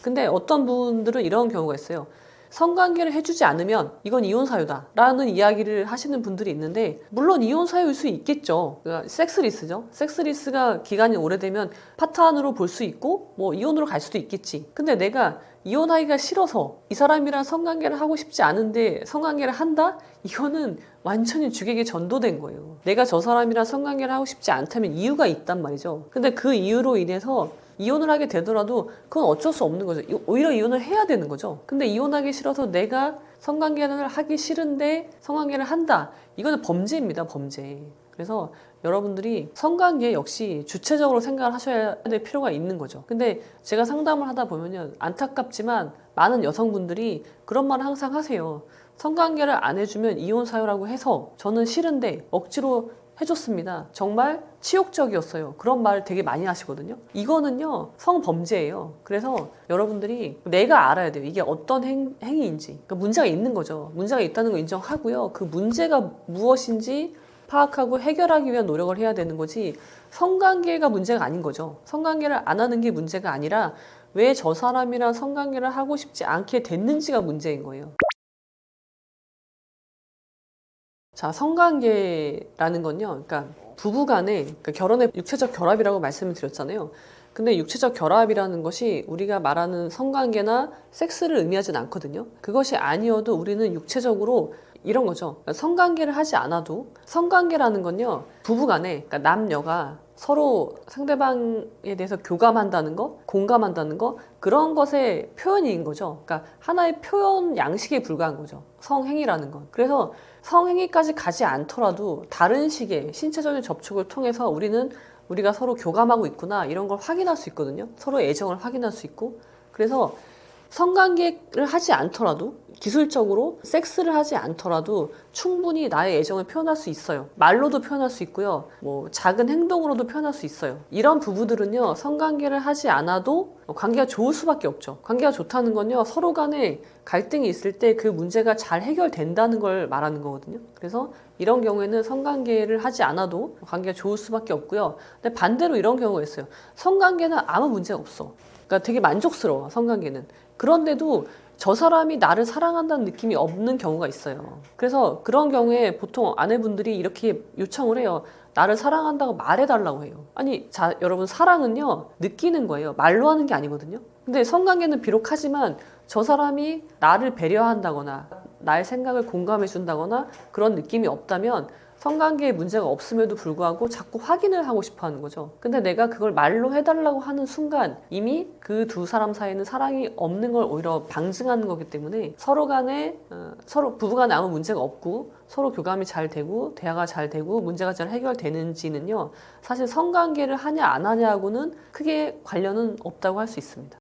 근데 어떤 분들은 이런 경우가 있어요. 성관계를 해주지 않으면 이건 이혼 사유다 라는 이야기를 하시는 분들이 있는데 물론 이혼 사유일 수 있겠죠. 그러니까 섹스리스죠. 섹스리스가 기간이 오래되면 파탄으로 볼 수 있고 뭐 이혼으로 갈 수도 있겠지. 근데 내가 이혼하기가 싫어서 이 사람이랑 성관계를 하고 싶지 않은데 성관계를 한다? 이거는 완전히 주객에 전도된 거예요. 내가 저 사람이랑 성관계를 하고 싶지 않다면 이유가 있단 말이죠. 근데 그 이유로 인해서 이혼을 하게 되더라도 그건 어쩔 수 없는 거죠. 오히려 이혼을 해야 되는 거죠. 근데 이혼하기 싫어서 내가 성관계를 하기 싫은데 성관계를 한다. 이거는 범죄입니다. 범죄. 그래서 여러분들이 성관계 역시 주체적으로 생각을 하셔야 될 필요가 있는 거죠. 근데 제가 상담을 하다 보면요. 안타깝지만 많은 여성분들이 그런 말을 항상 하세요. 성관계를 안 해주면 이혼 사유라고 해서 저는 싫은데 억지로 해줬습니다. 정말 치욕적이었어요. 그런 말 되게 많이 하시거든요. 이거는요, 성범죄예요. 그래서 여러분들이 내가 알아야 돼요. 이게 어떤 행위인지. 그러니까 문제가 있는 거죠. 문제가 있다는 거 인정하고요. 그 문제가 무엇인지 파악하고 해결하기 위한 노력을 해야 되는 거지 성관계가 문제가 아닌 거죠. 성관계를 안 하는 게 문제가 아니라 왜 저 사람이랑 성관계를 하고 싶지 않게 됐는지가 문제인 거예요. 자, 성관계라는 건요, 그러니까 부부간에, 그러니까 결혼의 육체적 결합이라고 말씀을 드렸잖아요. 근데 육체적 결합이라는 것이 우리가 말하는 성관계나 섹스를 의미하진 않거든요. 그것이 아니어도 우리는 육체적으로 이런 거죠. 그러니까 성관계를 하지 않아도 성관계라는 건요, 부부간에, 그러니까 남녀가 서로 상대방에 대해서 교감한다는 거, 공감한다는 거, 그런 것의 표현인 거죠. 그러니까 하나의 표현 양식에 불과한 거죠. 성행위라는 건. 그래서 성행위까지 가지 않더라도 다른 식의 신체적인 접촉을 통해서 우리가 서로 교감하고 있구나 이런 걸 확인할 수 있거든요. 서로의 애정을 확인할 수 있고. 그래서 성관계를 하지 않더라도 기술적으로 섹스를 하지 않더라도 충분히 나의 애정을 표현할 수 있어요. 말로도 표현할 수 있고요. 뭐 작은 행동으로도 표현할 수 있어요. 이런 부부들은요. 성관계를 하지 않아도 관계가 좋을 수밖에 없죠. 관계가 좋다는 건요. 서로 간에 갈등이 있을 때 그 문제가 잘 해결된다는 걸 말하는 거거든요. 그래서 이런 경우에는 성관계를 하지 않아도 관계가 좋을 수밖에 없고요. 근데 반대로 이런 경우가 있어요. 성관계는 아무 문제가 없어. 그러니까 되게 만족스러워, 성관계는. 그런데도 저 사람이 나를 사랑한다는 느낌이 없는 경우가 있어요. 그래서 그런 경우에 보통 아내분들이 이렇게 요청을 해요. 나를 사랑한다고 말해달라고 해요. 아니, 여러분, 사랑은요, 느끼는 거예요. 말로 하는 게 아니거든요. 근데 성관계는 비록 하지만 저 사람이 나를 배려한다거나 나의 생각을 공감해 준다거나 그런 느낌이 없다면 성관계에 문제가 없음에도 불구하고 자꾸 확인을 하고 싶어 하는 거죠. 근데 내가 그걸 말로 해달라고 하는 순간 이미 그 두 사람 사이에는 사랑이 없는 걸 오히려 방증하는 거기 때문에 서로 간에 서로 부부간에 아무 문제가 없고 서로 교감이 잘 되고 대화가 잘 되고 문제가 잘 해결되는지는요, 사실 성관계를 하냐 안 하냐하고는 크게 관련은 없다고 할 수 있습니다.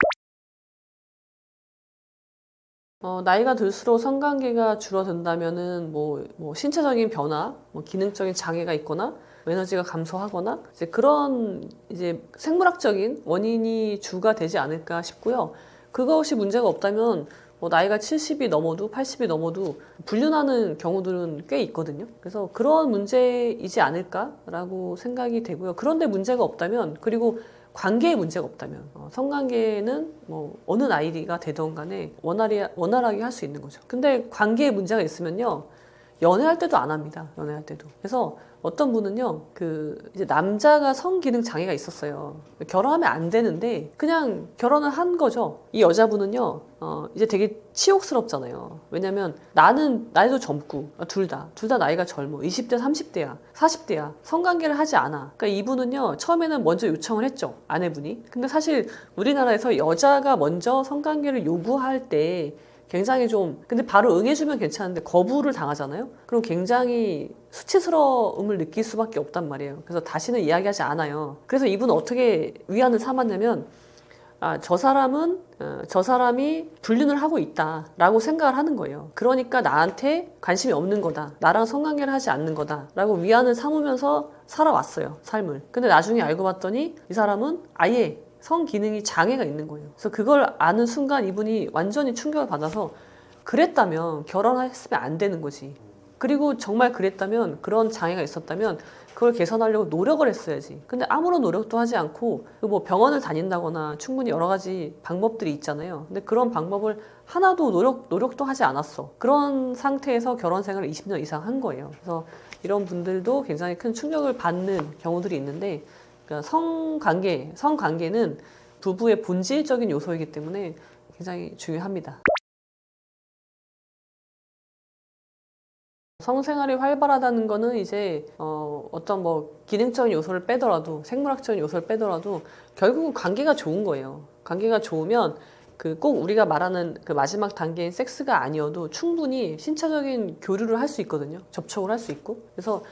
나이가 들수록 성관계가 줄어든다면은 뭐 신체적인 변화, 뭐 기능적인 장애가 있거나 에너지가 감소하거나 이제 그런 이제 생물학적인 원인이 주가 되지 않을까 싶고요. 그것이 문제가 없다면 뭐 나이가 70이 넘어도 80이 넘어도 불륜하는 경우들은 꽤 있거든요. 그래서 그런 문제이지 않을까라고 생각이 되고요. 그런데 문제가 없다면, 그리고 관계에 문제가 없다면 성관계는 뭐 어느 나이가 되던 간에 원활하게 할 수 있는 거죠. 근데 관계에 문제가 있으면요, 연애할 때도 안 합니다. 연애할 때도. 그래서 어떤 분은요, 이제 남자가 성기능 장애가 있었어요. 결혼하면 안 되는데 그냥 결혼을 한 거죠. 이 여자분은요, 이제 되게 치욕스럽잖아요. 왜냐면 나이도 젊고, 둘 다 나이가 젊어. 20대, 30대야, 40대야. 성관계를 하지 않아. 그러니까 이분은요, 처음에는 먼저 요청을 했죠. 아내분이. 근데 사실 우리나라에서 여자가 먼저 성관계를 요구할 때 굉장히 근데 바로 응해주면 괜찮은데 거부를 당하잖아요? 그럼 굉장히 수치스러움을 느낄 수밖에 없단 말이에요. 그래서 다시는 이야기하지 않아요. 그래서 이분은 어떻게 위안을 삼았냐면, 저 사람이 불륜을 하고 있다라고 생각을 하는 거예요. 그러니까 나한테 관심이 없는 거다. 나랑 성관계를 하지 않는 거다. 라고 위안을 삼으면서 살아왔어요, 삶을. 근데 나중에 알고 봤더니 이 사람은 아예 성기능이 장애가 있는 거예요. 그래서 그걸 아는 순간 이분이 완전히 충격을 받아서, 그랬다면 결혼했으면 안 되는 거지. 그리고 정말 그랬다면, 그런 장애가 있었다면 그걸 개선하려고 노력을 했어야지. 근데 아무런 노력도 하지 않고 뭐 병원을 다닌다거나 충분히 여러 가지 방법들이 있잖아요. 근데 그런 방법을 하나도 노력도 하지 않았어. 그런 상태에서 결혼 생활을 20년 이상 한 거예요. 그래서 이런 분들도 굉장히 큰 충격을 받는 경우들이 있는데, 그러니까 성관계는 부부의 본질적인 요소이기 때문에 굉장히 중요합니다. 성생활이 활발하다는 거는 이제 어떤 뭐 기능적인 요소를 빼더라도, 생물학적인 요소를 빼더라도 결국은 관계가 좋은 거예요. 관계가 좋으면 꼭 우리가 말하는 그 마지막 단계인 섹스가 아니어도 충분히 신체적인 교류를 할 수 있거든요. 접촉을 할 수 있고. 그래서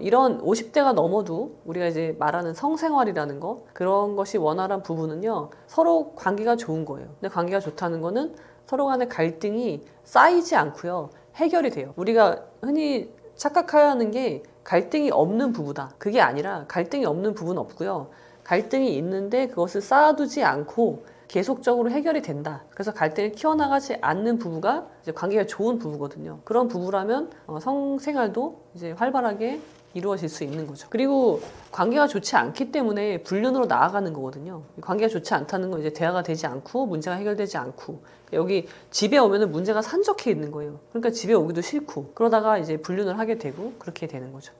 이런 50대가 넘어도 우리가 이제 말하는 성생활이라는 거, 그런 것이 원활한 부부는요, 서로 관계가 좋은 거예요. 근데 관계가 좋다는 거는 서로 간의 갈등이 쌓이지 않고요, 해결이 돼요. 우리가 흔히 착각하는 게 갈등이 없는 부부다. 그게 아니라 갈등이 없는 부부는 없고요. 갈등이 있는데 그것을 쌓아두지 않고 계속적으로 해결이 된다. 그래서 갈등을 키워나가지 않는 부부가 이제 관계가 좋은 부부거든요. 그런 부부라면 성생활도 이제 활발하게 이루어질 수 있는 거죠. 그리고 관계가 좋지 않기 때문에 불륜으로 나아가는 거거든요. 관계가 좋지 않다는 건 이제 대화가 되지 않고 문제가 해결되지 않고, 여기 집에 오면은 문제가 산적해 있는 거예요. 그러니까 집에 오기도 싫고, 그러다가 이제 불륜을 하게 되고 그렇게 되는 거죠.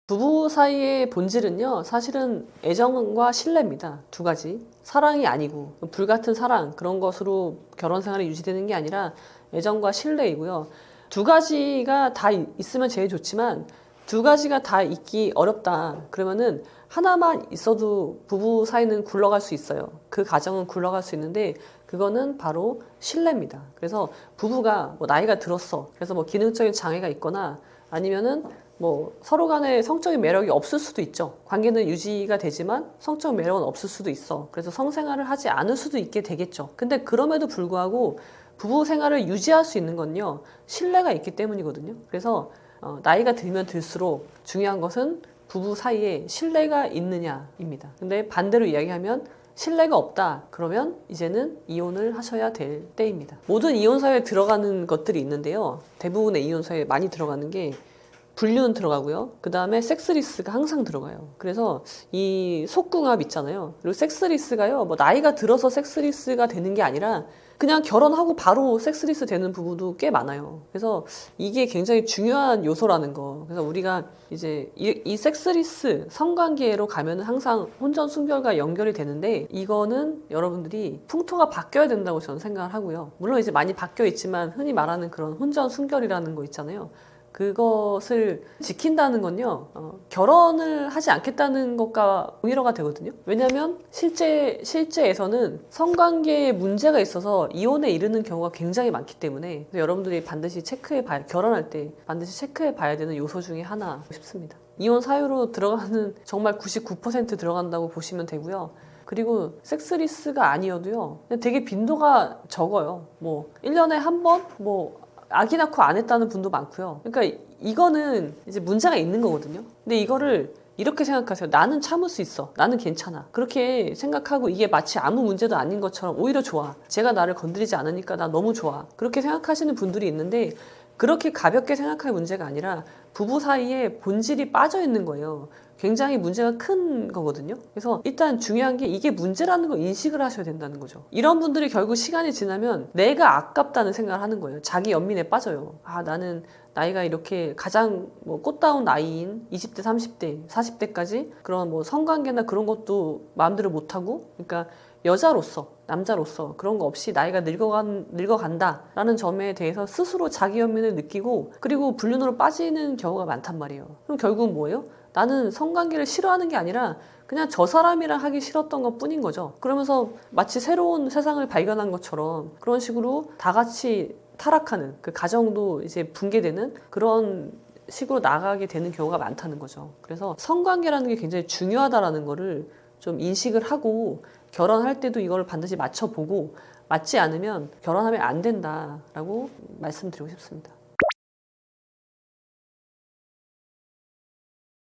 부부 사이의 본질은요, 사실은 애정과 신뢰입니다. 두 가지. 사랑이 아니고, 불같은 사랑, 그런 것으로 결혼 생활이 유지되는 게 아니라 애정과 신뢰이고요. 두 가지가 다 있으면 제일 좋지만, 두 가지가 다 있기 어렵다. 그러면은 하나만 있어도 부부 사이는 굴러갈 수 있어요. 그 가정은 굴러갈 수 있는데, 그거는 바로 신뢰입니다. 그래서 부부가 뭐 나이가 들었어. 그래서 뭐 기능적인 장애가 있거나, 아니면은 뭐 서로 간에 성적인 매력이 없을 수도 있죠. 관계는 유지가 되지만 성적 매력은 없을 수도 있어. 그래서 성생활을 하지 않을 수도 있게 되겠죠. 근데 그럼에도 불구하고 부부 생활을 유지할 수 있는 건요, 신뢰가 있기 때문이거든요. 그래서 나이가 들면 들수록 중요한 것은 부부 사이에 신뢰가 있느냐입니다. 근데 반대로 이야기하면 신뢰가 없다. 그러면 이제는 이혼을 하셔야 될 때입니다. 모든 이혼사에 들어가는 것들이 있는데요. 대부분의 이혼사에 많이 들어가는 게 불륜 들어가고요. 그 다음에 섹스리스가 항상 들어가요. 그래서 이 속궁합 있잖아요. 그리고 섹스리스가요, 뭐 나이가 들어서 섹스리스가 되는 게 아니라 그냥 결혼하고 바로 섹스리스 되는 부부도 꽤 많아요. 그래서 이게 굉장히 중요한 요소라는 거. 그래서 우리가 이제 이 섹스리스 성관계로 가면은 항상 혼전순결과 연결이 되는데, 이거는 여러분들이 풍토가 바뀌어야 된다고 저는 생각을 하고요. 물론 이제 많이 바뀌어 있지만 흔히 말하는 그런 혼전순결이라는 거 있잖아요. 그것을 지킨다는 건요, 결혼을 하지 않겠다는 것과 동일어가 되거든요. 왜냐하면 실제에서는 성관계에 문제가 있어서 이혼에 이르는 경우가 굉장히 많기 때문에 여러분들이 반드시 결혼할 때 반드시 체크해 봐야 되는 요소 중에 하나 싶습니다. 이혼 사유로 들어가는 정말 99% 들어간다고 보시면 되고요. 그리고 섹스리스가 아니어도요, 되게 빈도가 적어요. 뭐 1년에 한 번, 뭐 아기 낳고 안 했다는 분도 많고요. 그러니까 이거는 이제 문제가 있는 거거든요. 근데 이거를 이렇게 생각하세요. 나는 참을 수 있어. 나는 괜찮아. 그렇게 생각하고 이게 마치 아무 문제도 아닌 것처럼 오히려 좋아. 제가 나를 건드리지 않으니까 나 너무 좋아. 그렇게 생각하시는 분들이 있는데, 그렇게 가볍게 생각할 문제가 아니라 부부 사이에 본질이 빠져 있는 거예요. 굉장히 문제가 큰 거거든요. 그래서 일단 중요한 게 이게 문제라는 걸 인식을 하셔야 된다는 거죠. 이런 분들이 결국 시간이 지나면 내가 아깝다는 생각을 하는 거예요. 자기 연민에 빠져요. 아, 나는 나이가 이렇게 가장 뭐 꽃다운 나이인 20대, 30대, 40대까지 그런 뭐 성관계나 그런 것도 마음대로 못하고, 그러니까 여자로서, 남자로서 그런 거 없이 나이가 늙어간다라는 점에 대해서 스스로 자기 연민을 느끼고, 그리고 불륜으로 빠지는 경우가 많단 말이에요. 그럼 결국은 뭐예요? 나는 성관계를 싫어하는 게 아니라 그냥 저 사람이랑 하기 싫었던 것 뿐인 거죠. 그러면서 마치 새로운 세상을 발견한 것처럼 그런 식으로 다 같이 타락하는, 그 가정도 이제 붕괴되는 그런 식으로 나가게 되는 경우가 많다는 거죠. 그래서 성관계라는 게 굉장히 중요하다라는 거를 좀 인식을 하고, 결혼할 때도 이걸 반드시 맞춰보고, 맞지 않으면 결혼하면 안 된다라고 말씀드리고 싶습니다.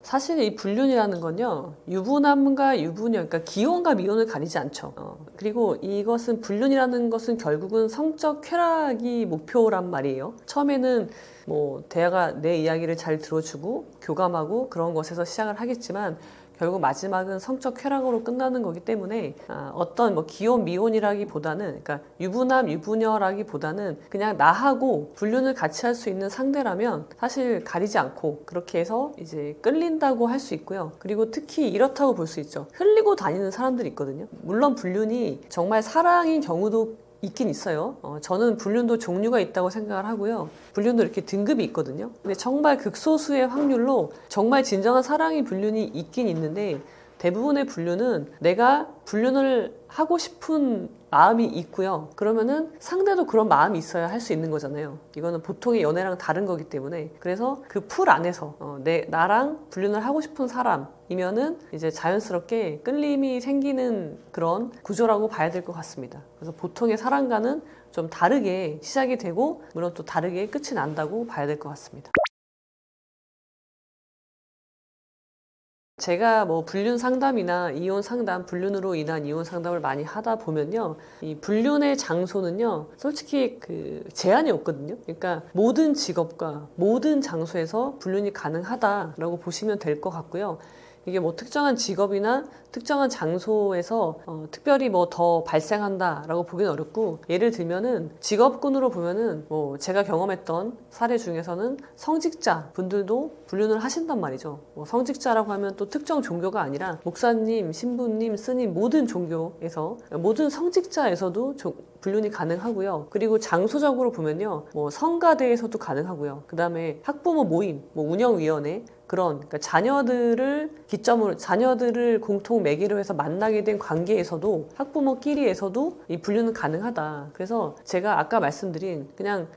사실 이 불륜이라는 건요, 유부남과 유부녀, 그러니까 기혼과 미혼을 가리지 않죠. 그리고 이것은, 불륜이라는 것은 결국은 성적 쾌락이 목표란 말이에요. 처음에는 뭐 대화가 내 이야기를 잘 들어주고 교감하고 그런 것에서 시작을 하겠지만, 결국 마지막은 성적 쾌락으로 끝나는 거기 때문에 어떤 뭐 기혼 미혼이라기보다는, 그러니까 유부남 유부녀라기보다는 그냥 나하고 불륜을 같이 할 수 있는 상대라면 사실 가리지 않고 그렇게 해서 이제 끌린다고 할 수 있고요. 그리고 특히 이렇다고 볼 수 있죠. 흘리고 다니는 사람들이 있거든요. 물론 불륜이 정말 사랑인 경우도 있긴 있어요. 저는 불륜도 종류가 있다고 생각을 하고요. 불륜도 이렇게 등급이 있거든요. 근데 정말 극소수의 확률로 정말 진정한 사랑이 불륜이 있긴 있는데, 대부분의 불륜은 내가 불륜을 하고 싶은 마음이 있고요. 그러면은 상대도 그런 마음이 있어야 할 수 있는 거잖아요. 이거는 보통의 연애랑 다른 거기 때문에. 그래서 그 풀 안에서 나랑 불륜을 하고 싶은 사람이면은 이제 자연스럽게 끌림이 생기는 그런 구조라고 봐야 될 것 같습니다. 그래서 보통의 사랑과는 좀 다르게 시작이 되고, 물론 또 다르게 끝이 난다고 봐야 될 것 같습니다. 제가 뭐 불륜 상담이나 이혼 상담, 불륜으로 인한 이혼 상담을 많이 하다 보면요, 이 불륜의 장소는요, 솔직히 그 제한이 없거든요. 그러니까 모든 직업과 모든 장소에서 불륜이 가능하다라고 보시면 될 것 같고요. 이게 뭐 특정한 직업이나 특정한 장소에서 특별히 뭐 더 발생한다라고 보기는 어렵고, 예를 들면은 직업군으로 보면은 뭐 제가 경험했던 사례 중에서는 성직자 분들도 불륜을 하신단 말이죠. 뭐 성직자라고 하면 또 특정 종교가 아니라 목사님, 신부님, 스님, 모든 종교에서, 모든 성직자에서도 불륜이 가능하고요. 그리고 장소적으로 보면요, 뭐 성가대에서도 가능하고요. 그 다음에 학부모 모임, 뭐 운영위원회, 그러니까 자녀들을 공통 매개로 해서 만나게 된 관계에서도, 학부모끼리에서도 이 불륜은 가능하다. 그래서 제가 아까 말씀드린, 그냥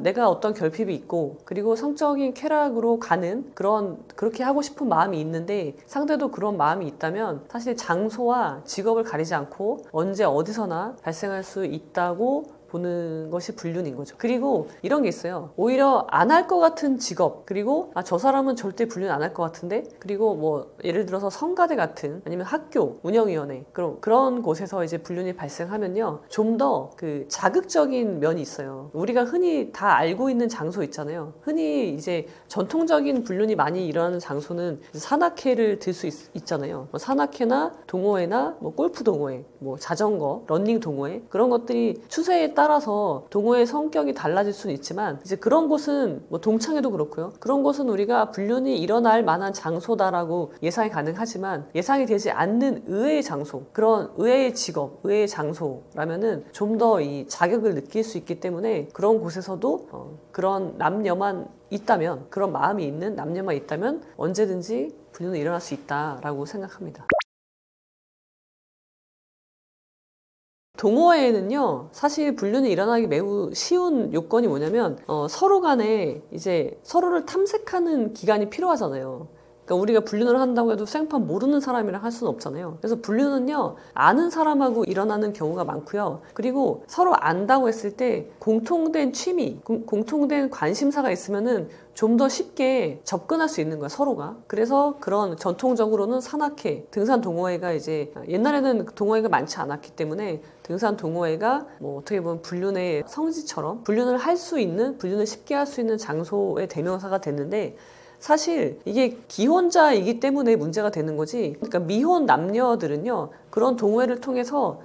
내가 어떤 결핍이 있고, 그리고 성적인 쾌락으로 가는 그렇게 하고 싶은 마음이 있는데 상대도 그런 마음이 있다면, 사실 장소와 직업을 가리지 않고 언제 어디서나 발생할 수 있다고 보는 것이 불륜인 거죠. 그리고 이런 게 있어요. 오히려 안 할 것 같은 직업, 그리고 저 사람은 절대 불륜 안 할 것 같은데, 그리고 뭐 예를 들어서 성가대 같은, 아니면 학교 운영위원회, 그런 곳에서 이제 불륜이 발생하면요, 좀 더 그 자극적인 면이 있어요. 우리가 흔히 다 알고 있는 장소 있잖아요. 흔히 이제 전통적인 불륜이 많이 일어나는 장소는 산악회를 들 수 있잖아요. 뭐 산악회나 동호회나 뭐 골프 동호회, 뭐 자전거, 러닝 동호회, 그런 것들이 추세에 따라서 동호회의 성격이 달라질 수는 있지만, 이제 그런 곳은 뭐 동창회도 그렇고요. 그런 곳은 우리가 불륜이 일어날 만한 장소다라고 예상이 가능하지만, 예상이 되지 않는 의외의 장소, 그런 의외의 직업, 의외의 장소라면은 좀 더 이 자격을 느낄 수 있기 때문에, 그런 곳에서도 그런 남녀만 있다면, 그런 마음이 있는 남녀만 있다면 언제든지 불륜은 일어날 수 있다라고 생각합니다. 동호회에는요, 사실 불륜이 일어나기 매우 쉬운 요건이 뭐냐면, 서로 간에 이제 서로를 탐색하는 기간이 필요하잖아요. 그러니까 우리가 불륜을 한다고 해도 생판 모르는 사람이랑 할 수는 없잖아요. 그래서 불륜은요, 아는 사람하고 일어나는 경우가 많고요. 그리고 서로 안다고 했을 때 공통된 취미, 공통된 관심사가 있으면은 좀 더 쉽게 접근할 수 있는 거야, 서로가. 그래서 그런 전통적으로는 산악회, 등산 동호회가 이제, 옛날에는 동호회가 많지 않았기 때문에 등산 동호회가 뭐 어떻게 보면 불륜의 성지처럼 불륜을 할 수 있는, 불륜을 쉽게 할 수 있는 장소의 대명사가 됐는데, 사실 이게 기혼자이기 때문에 문제가 되는 거지, 그러니까 미혼 남녀들은요, 그런 동호회를 통해서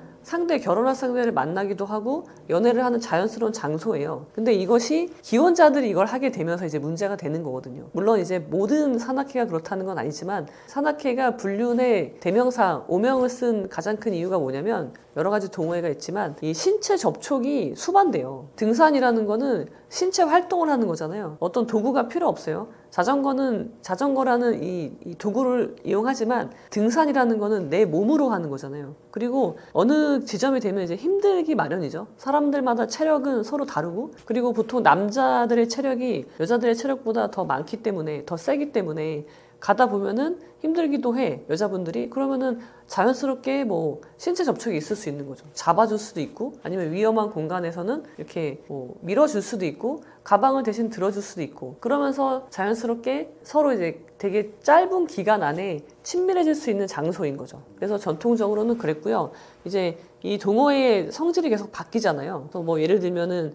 결혼할 상대를 만나기도 하고 연애를 하는 자연스러운 장소예요. 근데 이것이 기혼자들이 이걸 하게 되면서 이제 문제가 되는 거거든요. 물론 이제 모든 산악회가 그렇다는 건 아니지만, 산악회가 불륜의 대명사, 오명을 쓴 가장 큰 이유가 뭐냐면, 여러 가지 동호회가 있지만 이 신체 접촉이 수반돼요. 등산이라는 거는 신체 활동을 하는 거잖아요. 어떤 도구가 필요 없어요. 자전거라는 이 도구를 이용하지만, 등산이라는 거는 내 몸으로 하는 거잖아요. 그리고 어느 지점이 되면 이제 힘들기 마련이죠. 사람들마다 체력은 서로 다르고, 그리고 보통 남자들의 체력이 여자들의 체력보다 더 많기 때문에, 더 세기 때문에 가다 보면은 힘들기도 해, 여자분들이. 그러면은 자연스럽게 뭐 신체 접촉이 있을 수 있는 거죠. 잡아줄 수도 있고, 아니면 위험한 공간에서는 이렇게 뭐 밀어줄 수도 있고, 가방을 대신 들어줄 수도 있고, 그러면서 자연스럽게 서로 이제 되게 짧은 기간 안에 친밀해질 수 있는 장소인 거죠. 그래서 전통적으로는 그랬고요. 이제 이 동호회의 성질이 계속 바뀌잖아요. 그래서 뭐 예를 들면은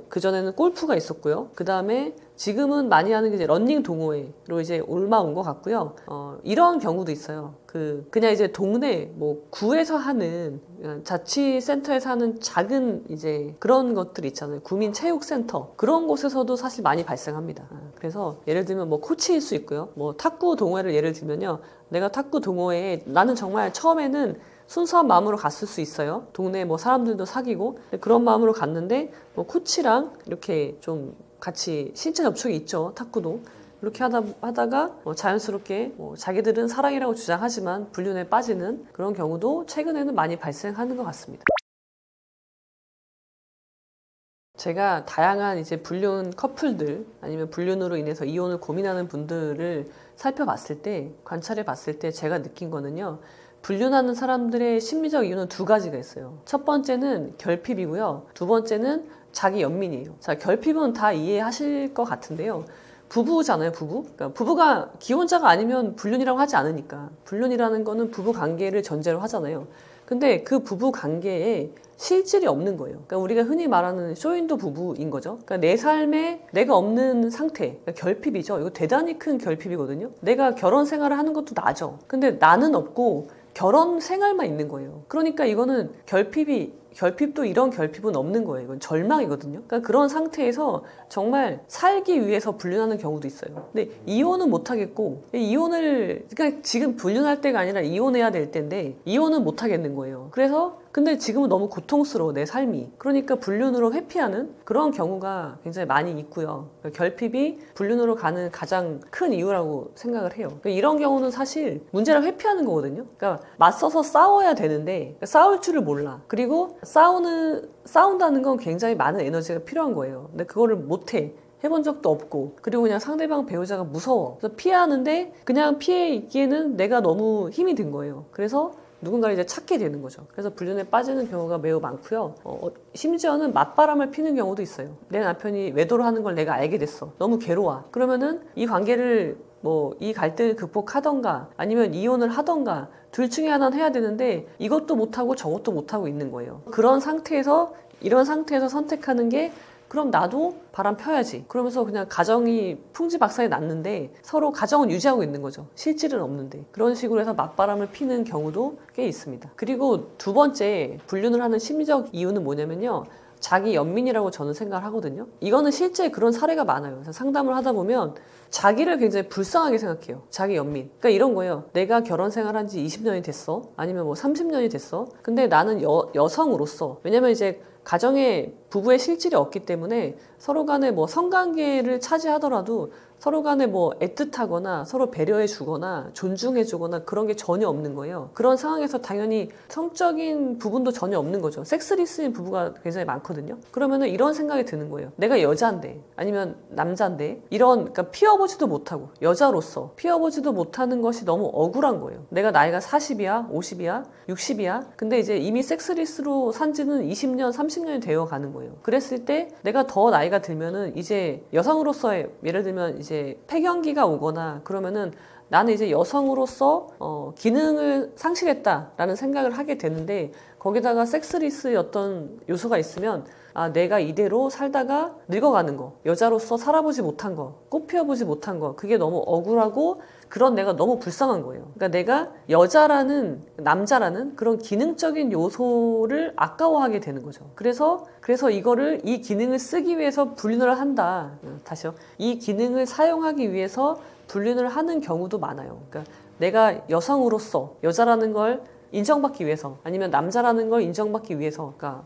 그전에는 골프가 있었고요. 그 다음에 지금은 많이 하는 게 이제 러닝 동호회로 이제 올라온 것 같고요. 이런 경우도 있어요. 그냥 이제 동네 뭐 구에서 하는, 자치센터에서 하는 작은 이제 그런 것들 있잖아요. 구민체육센터, 그런 곳에서도 사실 많이 발생합니다. 그래서 예를 들면 뭐 코치일 수 있고요. 뭐 탁구 동호회를 예를 들면요, 내가 탁구 동호회에, 나는 정말 처음에는 순수한 마음으로 갔을 수 있어요. 동네에 뭐 사람들도 사귀고, 그런 마음으로 갔는데 뭐 코치랑 이렇게 좀 같이 신체 접촉이 있죠, 탁구도. 이렇게 하다가 자연스럽게 자기들은 사랑이라고 주장하지만 불륜에 빠지는 그런 경우도 최근에는 많이 발생하는 것 같습니다. 제가 다양한 이제 불륜 커플들, 아니면 불륜으로 인해서 이혼을 고민하는 분들을 살펴봤을 때, 관찰해 봤을 때 제가 느낀 거는요, 불륜하는 사람들의 심리적 이유는 두 가지가 있어요. 첫 번째는 결핍이고요. 두 번째는 자기 연민이에요. 자, 결핍은 다 이해하실 것 같은데요. 부부잖아요, 부부. 그러니까 부부가 기혼자가 아니면 불륜이라고 하지 않으니까. 불륜이라는 거는 부부 관계를 전제로 하잖아요. 근데 그 부부 관계에 실질이 없는 거예요. 그러니까 우리가 흔히 말하는 쇼윈도 부부인 거죠. 그러니까 내 삶에 내가 없는 상태, 그러니까 결핍이죠. 이거 대단히 큰 결핍이거든요. 내가 결혼 생활을 하는 것도 나죠. 근데 나는 없고 결혼 생활만 있는 거예요. 그러니까 이거는 결핍도 이런 결핍은 없는 거예요. 이건 절망이거든요. 그러니까 그런 상태에서 정말 살기 위해서 불륜하는 경우도 있어요. 근데 이혼은 못 하겠고, 그러니까 지금 불륜할 때가 아니라 이혼해야 될 때인데 이혼은 못 하겠는 거예요. 그래서 근데 지금은 너무 고통스러워, 내 삶이. 그러니까 불륜으로 회피하는 그런 경우가 굉장히 많이 있고요. 결핍이 불륜으로 가는 가장 큰 이유라고 생각을 해요. 그러니까 이런 경우는 사실 문제를 회피하는 거거든요. 그러니까 맞서서 싸워야 되는데, 그러니까 싸울 줄을 몰라. 그리고 싸운다는 건 굉장히 많은 에너지가 필요한 거예요. 근데 그거를 못해. 해본 적도 없고, 그리고 그냥 상대방 배우자가 무서워. 그래서 피하는데, 그냥 피해 있기에는 내가 너무 힘이 든 거예요. 그래서 누군가를 이제 찾게 되는 거죠. 그래서 불륜에 빠지는 경우가 매우 많고요. 심지어는 맞바람을 피는 경우도 있어요. 내 남편이 외도를 하는 걸 내가 알게 됐어. 너무 괴로워. 그러면은 이 관계를 이 갈등을 극복하던가 아니면 이혼을 하던가 둘 중에 하나는 해야 되는데 이것도 못하고 저것도 못하고 있는 거예요. 이런 상태에서 선택하는 게 그럼 나도 바람 펴야지. 그러면서 그냥 가정이 풍지박산이 났는데 서로 가정은 유지하고 있는 거죠. 실질은 없는데. 그런 식으로 해서 맞바람을 피는 경우도 꽤 있습니다. 그리고 두 번째 불륜을 하는 심리적 이유는 뭐냐면요. 자기 연민이라고 저는 생각을 하거든요. 이거는 실제 그런 사례가 많아요. 그래서 상담을 하다 보면 자기를 굉장히 불쌍하게 생각해요. 자기 연민. 그러니까 이런 거예요. 내가 결혼 생활한 지 20년이 됐어. 아니면 30년이 됐어. 근데 나는 여성으로서 왜냐면 이제 가정에 부부의 실질이 없기 때문에 서로 간에 성관계를 차지하더라도 서로 간에 애틋하거나 서로 배려해 주거나 존중해 주거나 그런 게 전혀 없는 거예요. 그런 상황에서 당연히 성적인 부분도 전혀 없는 거죠. 섹스리스인 부부가 굉장히 많거든요. 그러면은 이런 생각이 드는 거예요. 내가 여자인데 아니면 남자인데 그러니까 피워보지도 못하고 여자로서 피워보지도 못하는 것이 너무 억울한 거예요. 내가 나이가 40이야, 50이야, 60이야. 근데 이제 이미 섹스리스로 산 지는 20년, 30년이 되어 가는 거예요. 그랬을 때 내가 더 나이가 들면은 이제 여성으로서의 예를 들면 이제 폐경기가 오거나 그러면은 나는 이제 여성으로서 기능을 상실했다라는 생각을 하게 되는데 거기다가 섹스리스의 어떤 요소가 있으면 내가 이대로 살다가 늙어가는 거, 여자로서 살아보지 못한 거, 꽃 피워보지 못한 거, 그게 너무 억울하고 그런 내가 너무 불쌍한 거예요. 그러니까 내가 남자라는 그런 기능적인 요소를 아까워하게 되는 거죠. 그래서 이 기능을 쓰기 위해서 불륜을 한다. 다시요. 이 기능을 사용하기 위해서 불륜을 하는 경우도 많아요. 그러니까 내가 여성으로서 여자라는 걸 인정받기 위해서 아니면 남자라는 걸 인정받기 위해서 그러니까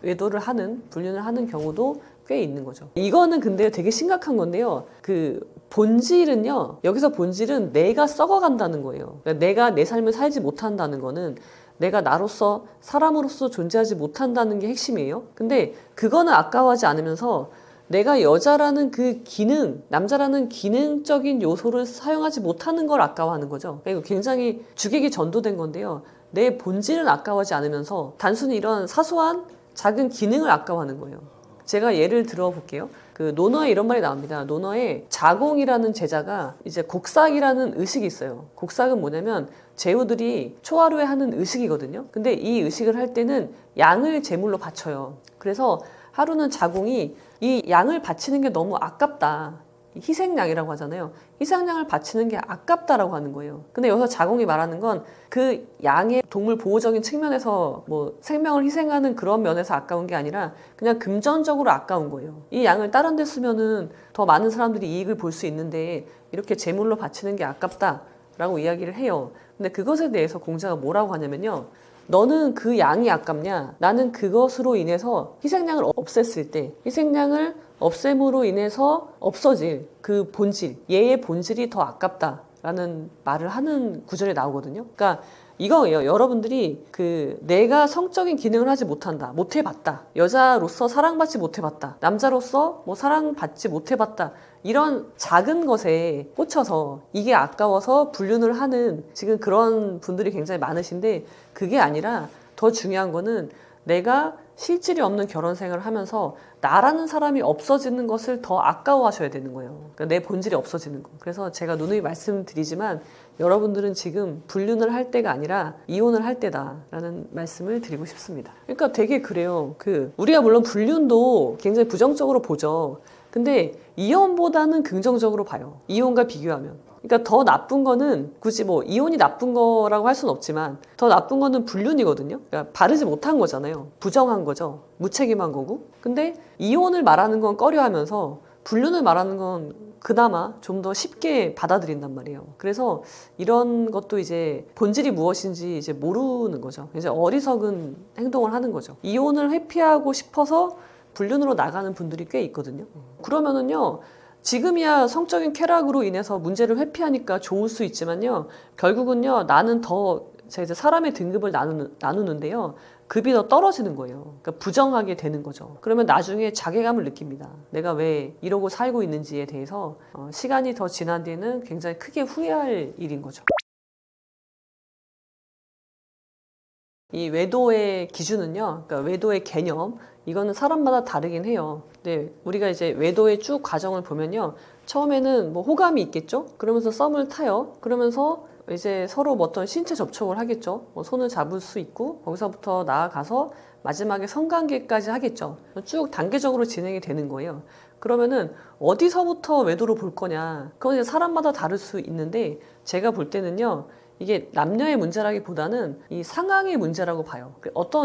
불륜을 하는 경우도 꽤 있는 거죠. 이거는 근데 되게 심각한 건데요. 여기서 본질은 내가 썩어간다는 거예요. 그러니까 내가 내 삶을 살지 못한다는 거는 내가 나로서 사람으로서 존재하지 못한다는 게 핵심이에요. 근데 그거는 아까워하지 않으면서 내가 여자라는 남자라는 기능적인 요소를 사용하지 못하는 걸 아까워하는 거죠. 그러니까 이거 굉장히 주객이 전도된 건데요. 내 본질은 아까워하지 않으면서 단순히 이런 사소한 작은 기능을 아까워하는 거예요. 제가 예를 들어 볼게요. 논어에 이런 말이 나옵니다. 논어에 자공이라는 제자가 이제 곡삭이라는 의식이 있어요. 곡삭은 뭐냐면 제후들이 초하루에 하는 의식이거든요. 근데 이 의식을 할 때는 양을 제물로 바쳐요. 그래서 하루는 자공이 이 양을 바치는 게 너무 아깝다. 희생양이라고 하잖아요. 희생양을 바치는 게 아깝다라고 하는 거예요. 근데 여기서 자공이 말하는 건 그 양의 동물 보호적인 측면에서 생명을 희생하는 그런 면에서 아까운 게 아니라 그냥 금전적으로 아까운 거예요. 이 양을 다른 데 쓰면은 더 많은 사람들이 이익을 볼 수 있는데 이렇게 제물로 바치는 게 아깝다라고 이야기를 해요. 근데 그것에 대해서 공자가 뭐라고 하냐면요. 너는 그 양이 아깝냐? 나는 그것으로 인해서 희생양을 없앴을 때 희생양을 없앰으로 인해서 없어질 그 본질, 얘의 본질이 더 아깝다라는 말을 하는 구절이 나오거든요. 그러니까 이거예요. 여러분들이 내가 성적인 기능을 하지 못한다. 못 해봤다. 여자로서 사랑받지 못해봤다. 남자로서 사랑받지 못해봤다. 이런 작은 것에 꽂혀서 이게 아까워서 불륜을 하는 지금 그런 분들이 굉장히 많으신데 그게 아니라 더 중요한 거는 내가 실질이 없는 결혼 생활을 하면서 나라는 사람이 없어지는 것을 더 아까워하셔야 되는 거예요. 그러니까 내 본질이 없어지는 거. 그래서 제가 누누이 말씀드리지만 여러분들은 지금 불륜을 할 때가 아니라 이혼을 할 때다라는 말씀을 드리고 싶습니다. 그러니까 되게 그래요. 우리가 물론 불륜도 굉장히 부정적으로 보죠. 근데 이혼보다는 긍정적으로 봐요. 이혼과 비교하면. 그러니까 더 나쁜 거는 굳이 이혼이 나쁜 거라고 할 수는 없지만 더 나쁜 거는 불륜이거든요. 그러니까 바르지 못한 거잖아요. 부정한 거죠. 무책임한 거고. 근데 이혼을 말하는 건 꺼려하면서 불륜을 말하는 건 그나마 좀 더 쉽게 받아들인단 말이에요. 그래서 이런 것도 이제 본질이 무엇인지 이제 모르는 거죠. 이제 어리석은 행동을 하는 거죠. 이혼을 회피하고 싶어서 불륜으로 나가는 분들이 꽤 있거든요. 그러면은요. 지금이야 성적인 쾌락으로 인해서 문제를 회피하니까 좋을 수 있지만요. 결국은요. 나는 제가 이제 사람의 등급을 나누는데요. 급이 더 떨어지는 거예요. 그러니까 부정하게 되는 거죠. 그러면 나중에 자괴감을 느낍니다. 내가 왜 이러고 살고 있는지에 대해서 시간이 더 지난 뒤에는 굉장히 크게 후회할 일인 거죠. 이 외도의 기준은요, 그러니까 외도의 개념, 이거는 사람마다 다르긴 해요. 근데 우리가 이제 외도의 쭉 과정을 보면요, 처음에는 뭐 호감이 있겠죠? 그러면서 썸을 타요. 그러면서 이제 서로 뭐 어떤 신체 접촉을 하겠죠. 뭐 손을 잡을 수 있고, 거기서부터 나아가서 마지막에 성관계까지 하겠죠. 쭉 단계적으로 진행이 되는 거예요. 그러면은 어디서부터 외도로 볼 거냐? 그건 이제 사람마다 다를 수 있는데, 제가 볼 때는요, 이게 남녀의 문제라기보다는 이 상황의 문제라고 봐요.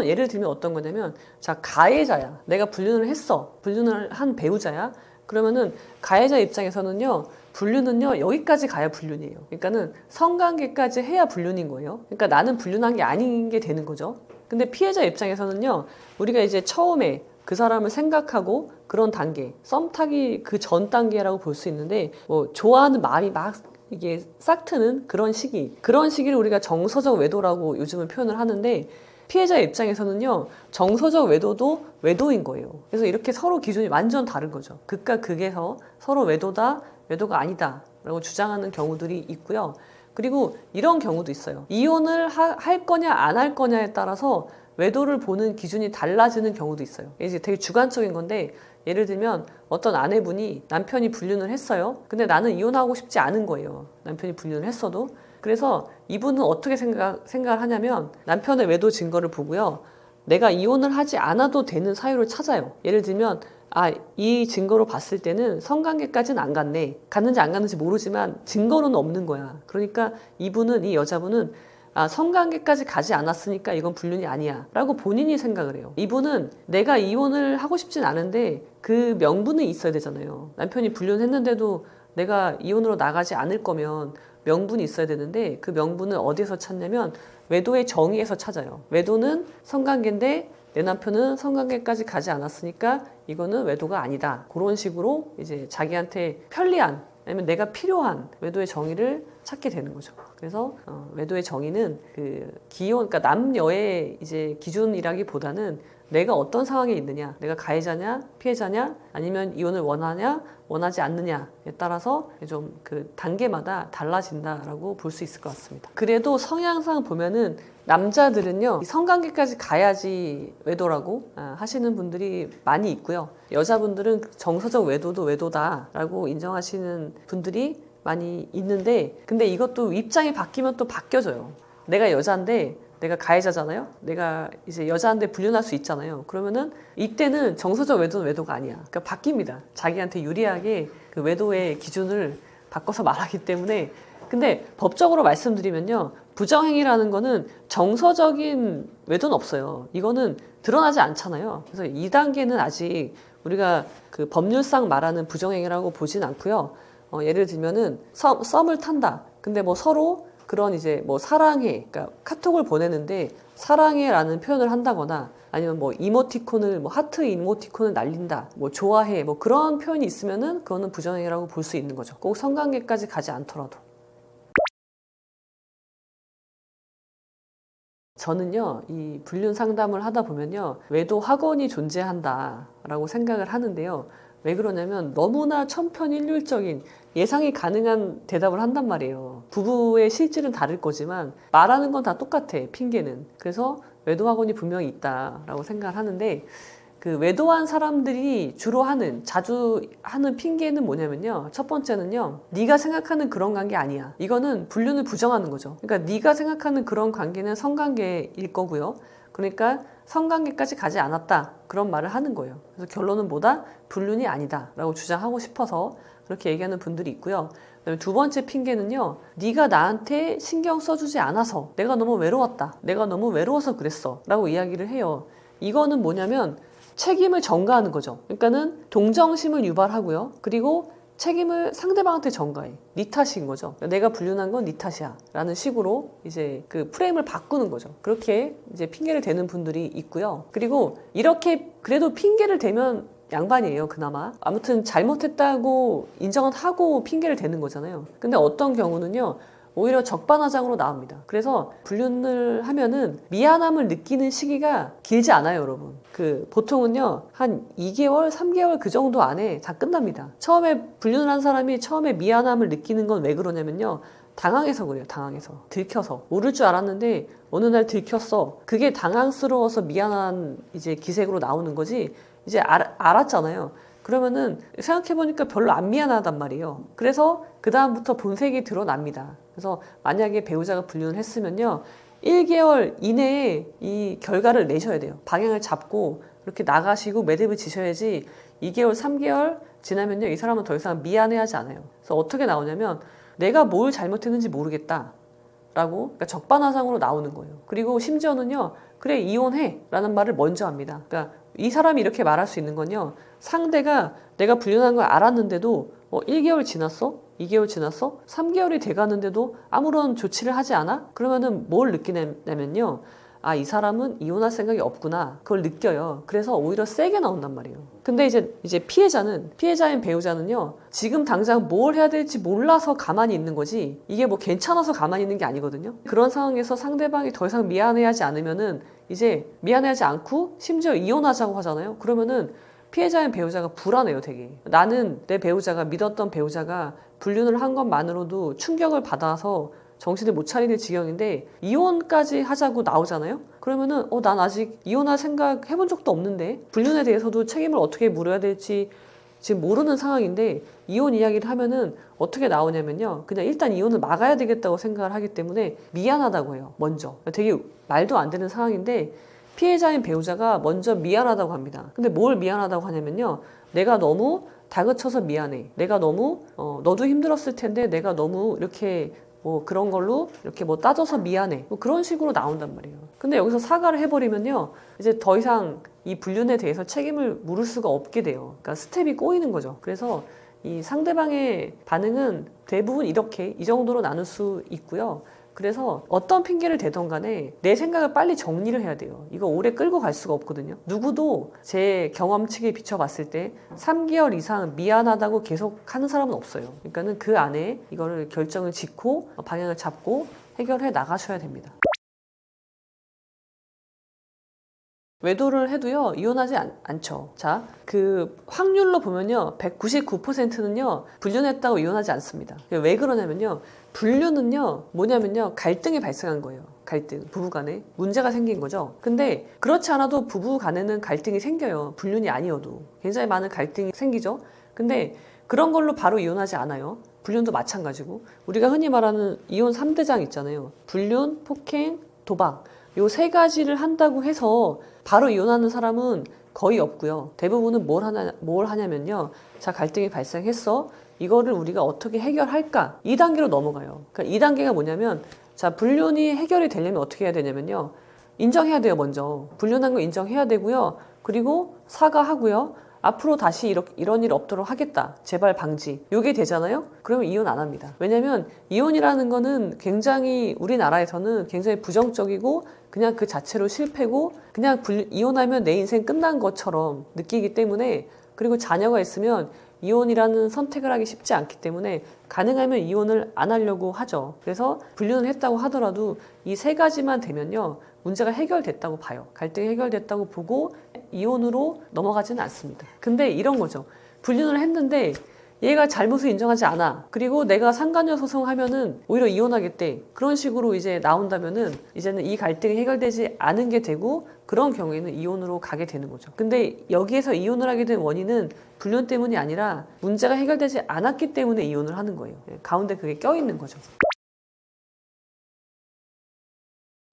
예를 들면 어떤 거냐면, 자, 가해자야. 내가 불륜을 했어. 불륜을 한 배우자야. 그러면은 가해자 입장에서는요, 불륜은요, 여기까지 가야 불륜이에요. 그러니까는 성관계까지 해야 불륜인 거예요. 그러니까 나는 불륜한 게 아닌 게 되는 거죠. 근데 피해자 입장에서는요, 우리가 이제 처음에 그 사람을 생각하고 그런 단계, 썸 타기 그 전 단계라고 볼 수 있는데, 뭐 좋아하는 마음이 막 이게 싹 트는 그런 시기를 우리가 정서적 외도라고 요즘은 표현을 하는데, 피해자 입장에서는요, 정서적 외도도 외도인 거예요. 그래서 이렇게 서로 기준이 완전 다른 거죠. 극과 극에서 서로 외도다, 외도가 아니다 라고 주장하는 경우들이 있고요. 그리고 이런 경우도 있어요. 이혼을 할 거냐 안 할 거냐에 따라서 외도를 보는 기준이 달라지는 경우도 있어요. 이게 되게 주관적인 건데, 예를 들면 어떤 아내분이 남편이 불륜을 했어요. 근데 나는 이혼하고 싶지 않은 거예요. 남편이 불륜을 했어도. 그래서 이분은 어떻게 생각을 하냐면, 남편의 외도 증거를 보고요, 내가 이혼을 하지 않아도 되는 사유를 찾아요. 예를 들면, 이 증거로 봤을 때는 성관계까지는 안 갔네. 갔는지 안 갔는지 모르지만 증거로는 없는 거야. 그러니까 이 여자분은 성관계까지 가지 않았으니까 이건 불륜이 아니야 라고 본인이 생각을 해요. 이분은 내가 이혼을 하고 싶진 않은데 그 명분은 있어야 되잖아요. 남편이 불륜했는데도 내가 이혼으로 나가지 않을 거면 명분이 있어야 되는데, 그 명분을 어디서 찾냐면 외도의 정의에서 찾아요. 외도는 성관계인데 내 남편은 성관계까지 가지 않았으니까 이거는 외도가 아니다. 그런 식으로 이제 자기한테 편리한, 아니면 내가 필요한 외도의 정의를 찾게 되는 거죠. 그래서 외도의 정의는 그러니까 남녀의 이제 기준이라기보다는 내가 어떤 상황에 있느냐, 내가 가해자냐, 피해자냐, 아니면 이혼을 원하냐, 원하지 않느냐에 따라서 좀 그 단계마다 달라진다라고 볼 수 있을 것 같습니다. 그래도 성향상 보면은 남자들은요, 성관계까지 가야지 외도라고 하시는 분들이 많이 있고요. 여자분들은 정서적 외도도 외도다라고 인정하시는 분들이 많이 있는데, 근데 이것도 입장이 바뀌면 또 바뀌어져요. 내가 여자인데 내가 가해자잖아요. 내가 이제 여자한테 불륜할 수 있잖아요. 그러면은 이때는 정서적 외도는 외도가 아니야. 그러니까 바뀝니다. 자기한테 유리하게 그 외도의 기준을 바꿔서 말하기 때문에. 근데 법적으로 말씀드리면요, 부정행위라는 거는 정서적인 외도는 없어요. 이거는 드러나지 않잖아요. 그래서 2단계는 아직 우리가 그 법률상 말하는 부정행위라고 보진 않고요. 예를 들면은 썸을 탄다. 근데 뭐 서로 그런 이제 뭐 사랑해, 그러니까 카톡을 보내는데 사랑해라는 표현을 한다거나, 아니면 뭐 이모티콘을, 뭐 하트 이모티콘을 날린다, 뭐 좋아해, 뭐 그런 표현이 있으면은 그거는 부정행위라고 볼 수 있는 거죠. 꼭 성관계까지 가지 않더라도. 저는요, 이 불륜 상담을 하다 보면요, 외도 학원이 존재한다라고 생각을 하는데요. 왜 그러냐면 너무나 천편일률적인, 예상이 가능한 대답을 한단 말이에요. 부부의 실질은 다를 거지만 말하는 건 다 똑같아, 핑계는. 그래서 외도 학원이 분명히 있다라고 생각을 하는데, 그 외도한 사람들이 자주 하는 핑계는 뭐냐면요, 첫 번째는요, 네가 생각하는 그런 관계 아니야. 이거는 불륜을 부정하는 거죠. 그러니까 네가 생각하는 그런 관계는 성관계일 거고요. 그러니까 성관계까지 가지 않았다, 그런 말을 하는 거예요. 그래서 결론은 뭐다? 불륜이 아니다 라고 주장하고 싶어서 그렇게 얘기하는 분들이 있고요. 그다음에 두 번째 핑계는요, 네가 나한테 신경 써주지 않아서 내가 너무 외로웠다, 내가 너무 외로워서 그랬어 라고 이야기를 해요. 이거는 뭐냐면 책임을 전가하는 거죠. 그러니까는 동정심을 유발하고요. 그리고 책임을 상대방한테 전가해. 네 탓인 거죠. 내가 불륜한 건 네 탓이야 라는 식으로 이제 그 프레임을 바꾸는 거죠. 그렇게 이제 핑계를 대는 분들이 있고요. 그리고 이렇게 그래도 핑계를 대면 양반이에요, 그나마. 아무튼 잘못했다고 인정은 하고 핑계를 대는 거잖아요. 근데 어떤 경우는요, 오히려 적반하장으로 나옵니다. 그래서 불륜을 하면은 미안함을 느끼는 시기가 길지 않아요, 여러분. 보통은요, 한 2개월, 3개월 그 정도 안에 다 끝납니다. 처음에 불륜을 한 사람이 처음에 미안함을 느끼는 건 왜 그러냐면요, 당황해서 그래요. 당황해서. 들켜서. 모를 줄 알았는데 어느 날 들켰어. 그게 당황스러워서 미안한 이제 기색으로 나오는 거지. 이제 알았잖아요. 그러면은 생각해보니까 별로 안 미안하단 말이에요. 그래서 그 다음부터 본색이 드러납니다. 그래서 만약에 배우자가 불륜을 했으면요, 1개월 이내에 이 결과를 내셔야 돼요. 방향을 잡고 이렇게 나가시고 매듭을 지셔야지 2개월, 3개월 지나면요, 이 사람은 더 이상 미안해하지 않아요. 그래서 어떻게 나오냐면 내가 뭘 잘못했는지 모르겠다 라고, 그러니까 적반하장으로 나오는 거예요. 그리고 심지어는요, 그래 이혼해 라는 말을 먼저 합니다. 그러니까 이 사람이 이렇게 말할 수 있는 건요, 상대가 내가 불륜한 걸 알았는데도 1개월 지났어? 2개월 지났어? 3개월이 돼가는데도 아무런 조치를 하지 않아? 그러면은 뭘 느끼냐면요, 아, 이 사람은 이혼할 생각이 없구나. 그걸 느껴요. 그래서 오히려 세게 나온단 말이에요. 근데 이제 피해자인 배우자는요, 지금 당장 뭘 해야 될지 몰라서 가만히 있는 거지, 이게 뭐 괜찮아서 가만히 있는 게 아니거든요. 그런 상황에서 상대방이 더 이상 미안해하지 않으면은, 이제 미안해하지 않고 심지어 이혼하자고 하잖아요. 그러면은 피해자인 배우자가 불안해요, 되게. 나는 내 배우자가, 믿었던 배우자가 불륜을 한 것만으로도 충격을 받아서 정신을 못 차리는 지경인데 이혼까지 하자고 나오잖아요. 그러면은 난 아직 이혼할 생각 해본 적도 없는데, 불륜에 대해서도 책임을 어떻게 물어야 될지 지금 모르는 상황인데 이혼 이야기를 하면은 어떻게 나오냐면요, 그냥 일단 이혼을 막아야 되겠다고 생각을 하기 때문에 미안하다고 해요, 먼저. 되게 말도 안 되는 상황인데 피해자인 배우자가 먼저 미안하다고 합니다. 근데 뭘 미안하다고 하냐면요, 내가 너무 다그쳐서 미안해. 내가 너무 너도 힘들었을 텐데 내가 너무 이렇게 뭐 그런 걸로 이렇게 뭐 따져서 미안해. 뭐 그런 식으로 나온단 말이에요. 근데 여기서 사과를 해버리면요, 이제 더 이상 이 불륜에 대해서 책임을 물을 수가 없게 돼요. 그러니까 스텝이 꼬이는 거죠. 그래서 이 상대방의 반응은 대부분 이렇게, 이 정도로 나눌 수 있고요. 그래서 어떤 핑계를 대던 간에 내 생각을 빨리 정리를 해야 돼요. 이거 오래 끌고 갈 수가 없거든요. 누구도 제 경험치에 비춰봤을 때 3개월 이상 미안하다고 계속 하는 사람은 없어요. 그러니까는 그 안에 이거를 결정을 짓고 방향을 잡고 해결해 나가셔야 됩니다. 외도를 해도요, 이혼하지 않죠. 자, 그 확률로 보면요, 199%는요, 불륜했다고 이혼하지 않습니다. 왜 그러냐면요, 불륜은요, 뭐냐면요, 갈등이 발생한 거예요. 갈등, 부부 간에 문제가 생긴 거죠. 근데 그렇지 않아도 부부 간에는 갈등이 생겨요. 불륜이 아니어도 굉장히 많은 갈등이 생기죠. 근데 그런 걸로 바로 이혼하지 않아요. 불륜도 마찬가지고, 우리가 흔히 말하는 이혼 3대장 있잖아요. 불륜, 폭행, 도박. 요 세 가지를 한다고 해서 바로 이혼하는 사람은 거의 없고요. 대부분은 뭘 하냐면요, 자, 갈등이 발생했어. 이거를 우리가 어떻게 해결할까? 2단계로 넘어가요. 그러니까 2단계가 뭐냐면, 자, 불륜이 해결이 되려면 어떻게 해야 되냐면요, 인정해야 돼요. 먼저 불륜한 거 인정해야 되고요. 그리고 사과하고요. 앞으로 다시 이런 일 없도록 하겠다. 제발 방지. 요게 되잖아요? 그러면 이혼 안 합니다. 왜냐면 이혼이라는 거는 굉장히, 우리나라에서는 굉장히 부정적이고 그냥 그 자체로 실패고, 그냥 이혼하면 내 인생 끝난 것처럼 느끼기 때문에, 그리고 자녀가 있으면 이혼이라는 선택을 하기 쉽지 않기 때문에 가능하면 이혼을 안 하려고 하죠. 그래서 불륜을 했다고 하더라도 이 세 가지만 되면요, 문제가 해결됐다고 봐요. 갈등이 해결됐다고 보고 이혼으로 넘어가지는 않습니다. 근데 이런 거죠. 불륜을 했는데 얘가 잘못을 인정하지 않아. 그리고 내가 상간녀 소송하면은 오히려 이혼하겠대. 그런 식으로 이제 나온다면은 이제는 이 갈등이 해결되지 않은 게 되고, 그런 경우에는 이혼으로 가게 되는 거죠. 근데 여기에서 이혼을 하게 된 원인은 불륜 때문이 아니라 문제가 해결되지 않았기 때문에 이혼을 하는 거예요. 가운데 그게 껴있는 거죠.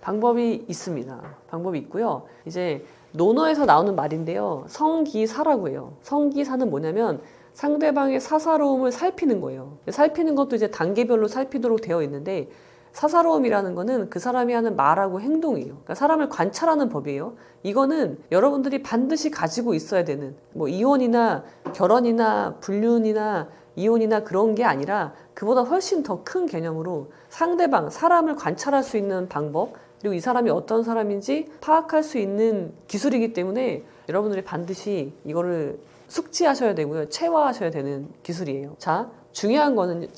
방법이 있습니다. 방법이 있고요. 이제 논어에서 나오는 말인데요, 성기사라고 해요. 성기사는 뭐냐면 상대방의 사사로움을 살피는 거예요. 살피는 것도 이제 단계별로 살피도록 되어 있는데, 사사로움이라는 거는 그 사람이 하는 말하고 행동이에요. 그러니까 사람을 관찰하는 법이에요. 이거는 여러분들이 반드시 가지고 있어야 되는, 뭐 이혼이나 결혼이나 불륜이나 이혼이나 그런 게 아니라 그보다 훨씬 더 큰 개념으로 상대방, 사람을 관찰할 수 있는 방법, 그리고 이 사람이 어떤 사람인지 파악할 수 있는 기술이기 때문에 여러분들이 반드시 이거를 숙지하셔야 되고요. 체화하셔야 되는 기술이에요. 자, 중요한 거는,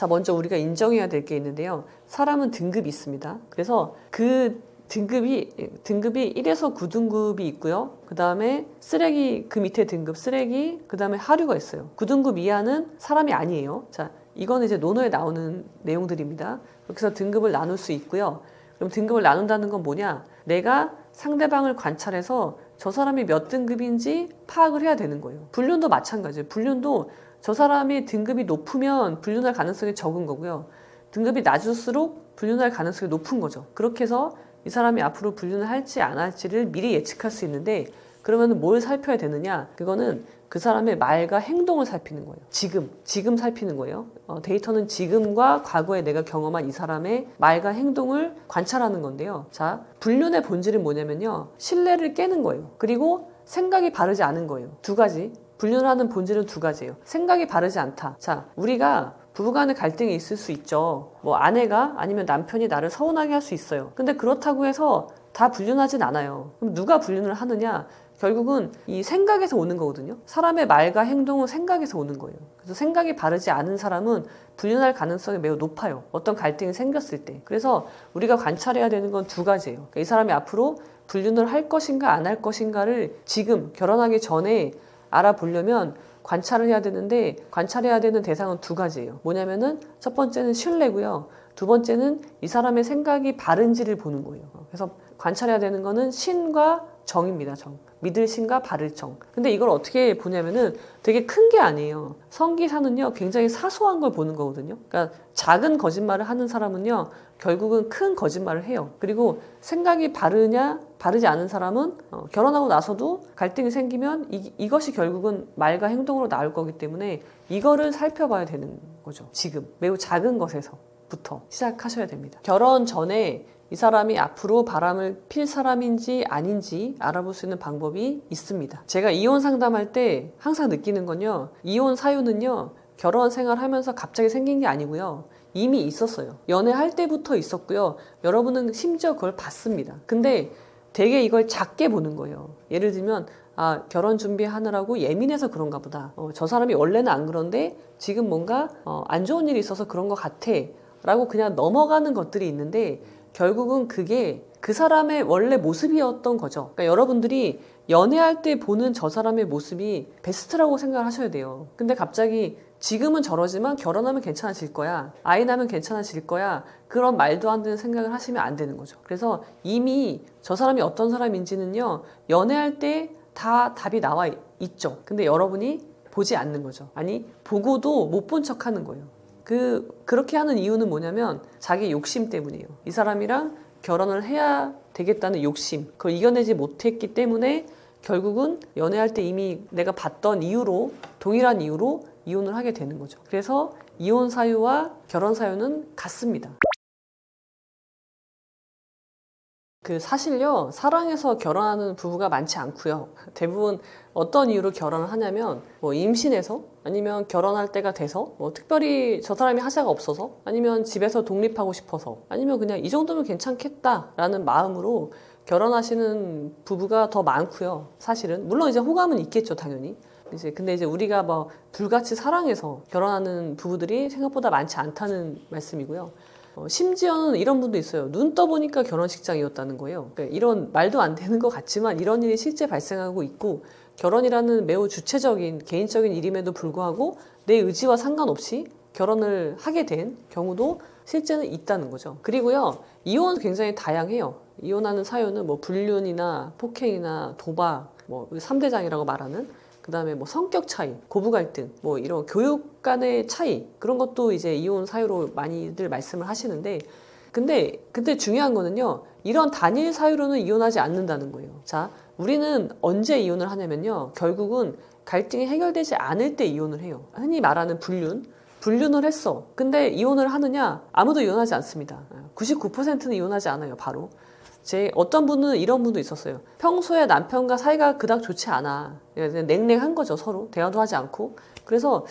먼저 우리가 인정해야 될 게 있는데요. 사람은 등급이 있습니다. 그래서 그 등급이 1에서 9등급이 있고요. 그 다음에 쓰레기, 그 밑에 등급 쓰레기, 그 다음에 하류가 있어요. 9등급 이하는 사람이 아니에요. 자, 이거는 이제 논어에 나오는 내용들입니다. 그렇게 해서 등급을 나눌 수 있고요. 그럼 등급을 나눈다는 건 뭐냐? 내가 상대방을 관찰해서 저 사람이 몇 등급인지 파악을 해야 되는 거예요. 불륜도 마찬가지예요. 불륜도 저 사람이 등급이 높으면 불륜할 가능성이 적은 거고요. 등급이 낮을수록 불륜할 가능성이 높은 거죠. 그렇게 해서 이 사람이 앞으로 불륜을 할지 안 할지를 미리 예측할 수 있는데, 그러면 뭘 살펴야 되느냐? 그거는 그 사람의 말과 행동을 살피는 거예요. 지금 살피는 거예요. 데이터는 지금과 과거에 내가 경험한 이 사람의 말과 행동을 관찰하는 건데요. 자, 불륜의 본질은 뭐냐면요. 신뢰를 깨는 거예요. 그리고 생각이 바르지 않은 거예요. 두 가지. 불륜을 하는 본질은 두 가지예요. 생각이 바르지 않다. 자, 우리가 부부간의 갈등이 있을 수 있죠. 뭐 아내가 아니면 남편이 나를 서운하게 할 수 있어요. 근데 그렇다고 해서 다 불륜하진 않아요. 그럼 누가 불륜을 하느냐? 결국은 이 생각에서 오는 거거든요. 사람의 말과 행동은 생각에서 오는 거예요. 그래서 생각이 바르지 않은 사람은 불륜할 가능성이 매우 높아요. 어떤 갈등이 생겼을 때. 그래서 우리가 관찰해야 되는 건 두 가지예요. 그러니까 이 사람이 앞으로 불륜을 할 것인가 안 할 것인가를 지금 결혼하기 전에 알아보려면 관찰을 해야 되는데, 관찰해야 되는 대상은 두 가지예요. 뭐냐면은 첫 번째는 신뢰고요. 두 번째는 이 사람의 생각이 바른지를 보는 거예요. 그래서 관찰해야 되는 거는 신과 정입니다. 정. 믿을 신과 바를 정. 근데 이걸 어떻게 보냐면은 되게 큰 게 아니에요. 성기사는요, 굉장히 사소한 걸 보는 거거든요. 그러니까 작은 거짓말을 하는 사람은요, 결국은 큰 거짓말을 해요. 그리고 생각이 바르냐, 바르지 않은 사람은 결혼하고 나서도 갈등이 생기면 이것이 결국은 말과 행동으로 나올 거기 때문에 이거를 살펴봐야 되는 거죠. 지금. 매우 작은 것에서부터 시작하셔야 됩니다. 결혼 전에 이 사람이 앞으로 바람을 필 사람인지 아닌지 알아볼 수 있는 방법이 있습니다. 제가 이혼 상담할 때 항상 느끼는 건요, 이혼 사유는요, 결혼 생활하면서 갑자기 생긴 게 아니고요, 이미 있었어요. 연애할 때부터 있었고요. 여러분은 심지어 그걸 봤습니다. 근데 되게 이걸 작게 보는 거예요. 예를 들면, 아, 결혼 준비하느라고 예민해서 그런가 보다. 저 사람이 원래는 안 그런데 지금 뭔가 안 좋은 일이 있어서 그런 것 같아 라고 그냥 넘어가는 것들이 있는데, 결국은 그게 그 사람의 원래 모습이었던 거죠. 그러니까 여러분들이 연애할 때 보는 저 사람의 모습이 베스트라고 생각을 하셔야 돼요. 근데 갑자기 지금은 저러지만 결혼하면 괜찮아질 거야, 아이 낳으면 괜찮아질 거야, 그런 말도 안 되는 생각을 하시면 안 되는 거죠. 그래서 이미 저 사람이 어떤 사람인지는요, 연애할 때 다 답이 나와 있죠. 근데 여러분이 보지 않는 거죠. 아니, 보고도 못 본 척 하는 거예요. 그렇게 하는 이유는 뭐냐면 자기 욕심 때문이에요. 이 사람이랑 결혼을 해야 되겠다는 욕심, 그걸 이겨내지 못했기 때문에 결국은 연애할 때 이미 내가 봤던 이유로, 동일한 이유로 이혼을 하게 되는 거죠. 그래서 이혼 사유와 결혼 사유는 같습니다. 사실요, 사랑해서 결혼하는 부부가 많지 않고요. 대부분 어떤 이유로 결혼을 하냐면, 뭐 임신해서, 아니면 결혼할 때가 돼서, 뭐 특별히 저 사람이 하자가 없어서, 아니면 집에서 독립하고 싶어서, 아니면 그냥 이 정도면 괜찮겠다라는 마음으로 결혼하시는 부부가 더 많고요. 사실은 물론 이제 호감은 있겠죠, 당연히. 근데 이제 우리가 뭐 불같이 사랑해서 결혼하는 부부들이 생각보다 많지 않다는 말씀이고요. 심지어는 이런 분도 있어요. 눈 떠보니까 결혼식장이었다는 거예요. 그러니까 이런 말도 안 되는 것 같지만 이런 일이 실제 발생하고 있고, 결혼이라는 매우 주체적인 개인적인 일임에도 불구하고 내 의지와 상관없이 결혼을 하게 된 경우도 실제는 있다는 거죠. 그리고요, 이혼은 굉장히 다양해요. 이혼하는 사유는 뭐 불륜이나 폭행이나 도박, 뭐 3대장이라고 말하는, 그 다음에 뭐 성격 차이, 고부 갈등, 뭐 이런 교육 간의 차이, 그런 것도 이제 이혼 사유로 많이들 말씀을 하시는데, 근데 중요한 거는요, 이런 단일 사유로는 이혼하지 않는다는 거예요. 자, 우리는 언제 이혼을 하냐면요, 결국은 갈등이 해결되지 않을 때 이혼을 해요. 흔히 말하는 불륜을 했어. 근데 이혼을 하느냐? 아무도 이혼하지 않습니다. 99%는 이혼하지 않아요, 바로. 어떤 분은 이런 분도 있었어요. 평소에 남편과 사이가 그닥 좋지 않아. 냉랭한 거죠, 서로. 대화도 하지 않고. 그래서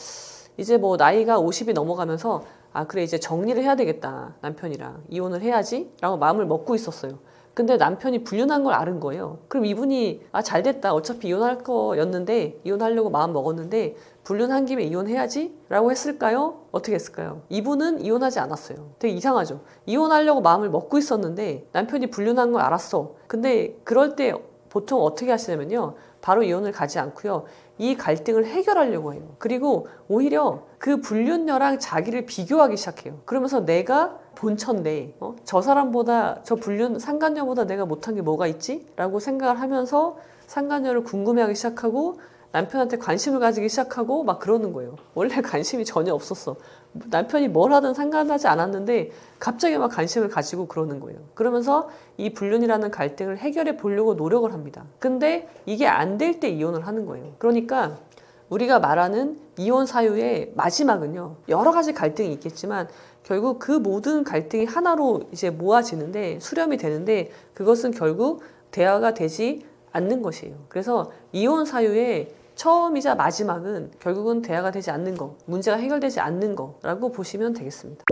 이제 뭐 나이가 50이 넘어가면서, 아, 그래, 이제 정리를 해야 되겠다, 남편이랑. 이혼을 해야지? 라고 마음을 먹고 있었어요. 근데 남편이 불륜한 걸 알은 거예요. 그럼 이분이, 아, 잘 됐다. 어차피 이혼할 거였는데, 이혼하려고 마음 먹었는데, 불륜한 김에 이혼해야지? 라고 했을까요? 어떻게 했을까요? 이분은 이혼하지 않았어요. 되게 이상하죠? 이혼하려고 마음을 먹고 있었는데 남편이 불륜한 걸 알았어. 근데 그럴 때 보통 어떻게 하시냐면요, 바로 이혼을 가지 않고요. 이 갈등을 해결하려고 해요. 그리고 오히려 그 불륜녀랑 자기를 비교하기 시작해요. 그러면서 내가 본처인데 저 사람보다, 저 불륜 상간녀보다 내가 못한 게 뭐가 있지? 라고 생각을 하면서 상간녀를 궁금해하기 시작하고 남편한테 관심을 가지기 시작하고 막 그러는 거예요. 원래 관심이 전혀 없었어. 남편이 뭘 하든 상관하지 않았는데 갑자기 막 관심을 가지고 그러는 거예요. 그러면서 이 불륜이라는 갈등을 해결해 보려고 노력을 합니다. 근데 이게 안 될 때 이혼을 하는 거예요. 그러니까 우리가 말하는 이혼 사유의 마지막은요, 여러 가지 갈등이 있겠지만 결국 그 모든 갈등이 하나로 이제 모아지는데, 수렴이 되는데, 그것은 결국 대화가 되지 않는 것이에요. 그래서 이혼 사유의 처음이자 마지막은 결국은 대화가 되지 않는 거, 문제가 해결되지 않는 거라고 보시면 되겠습니다.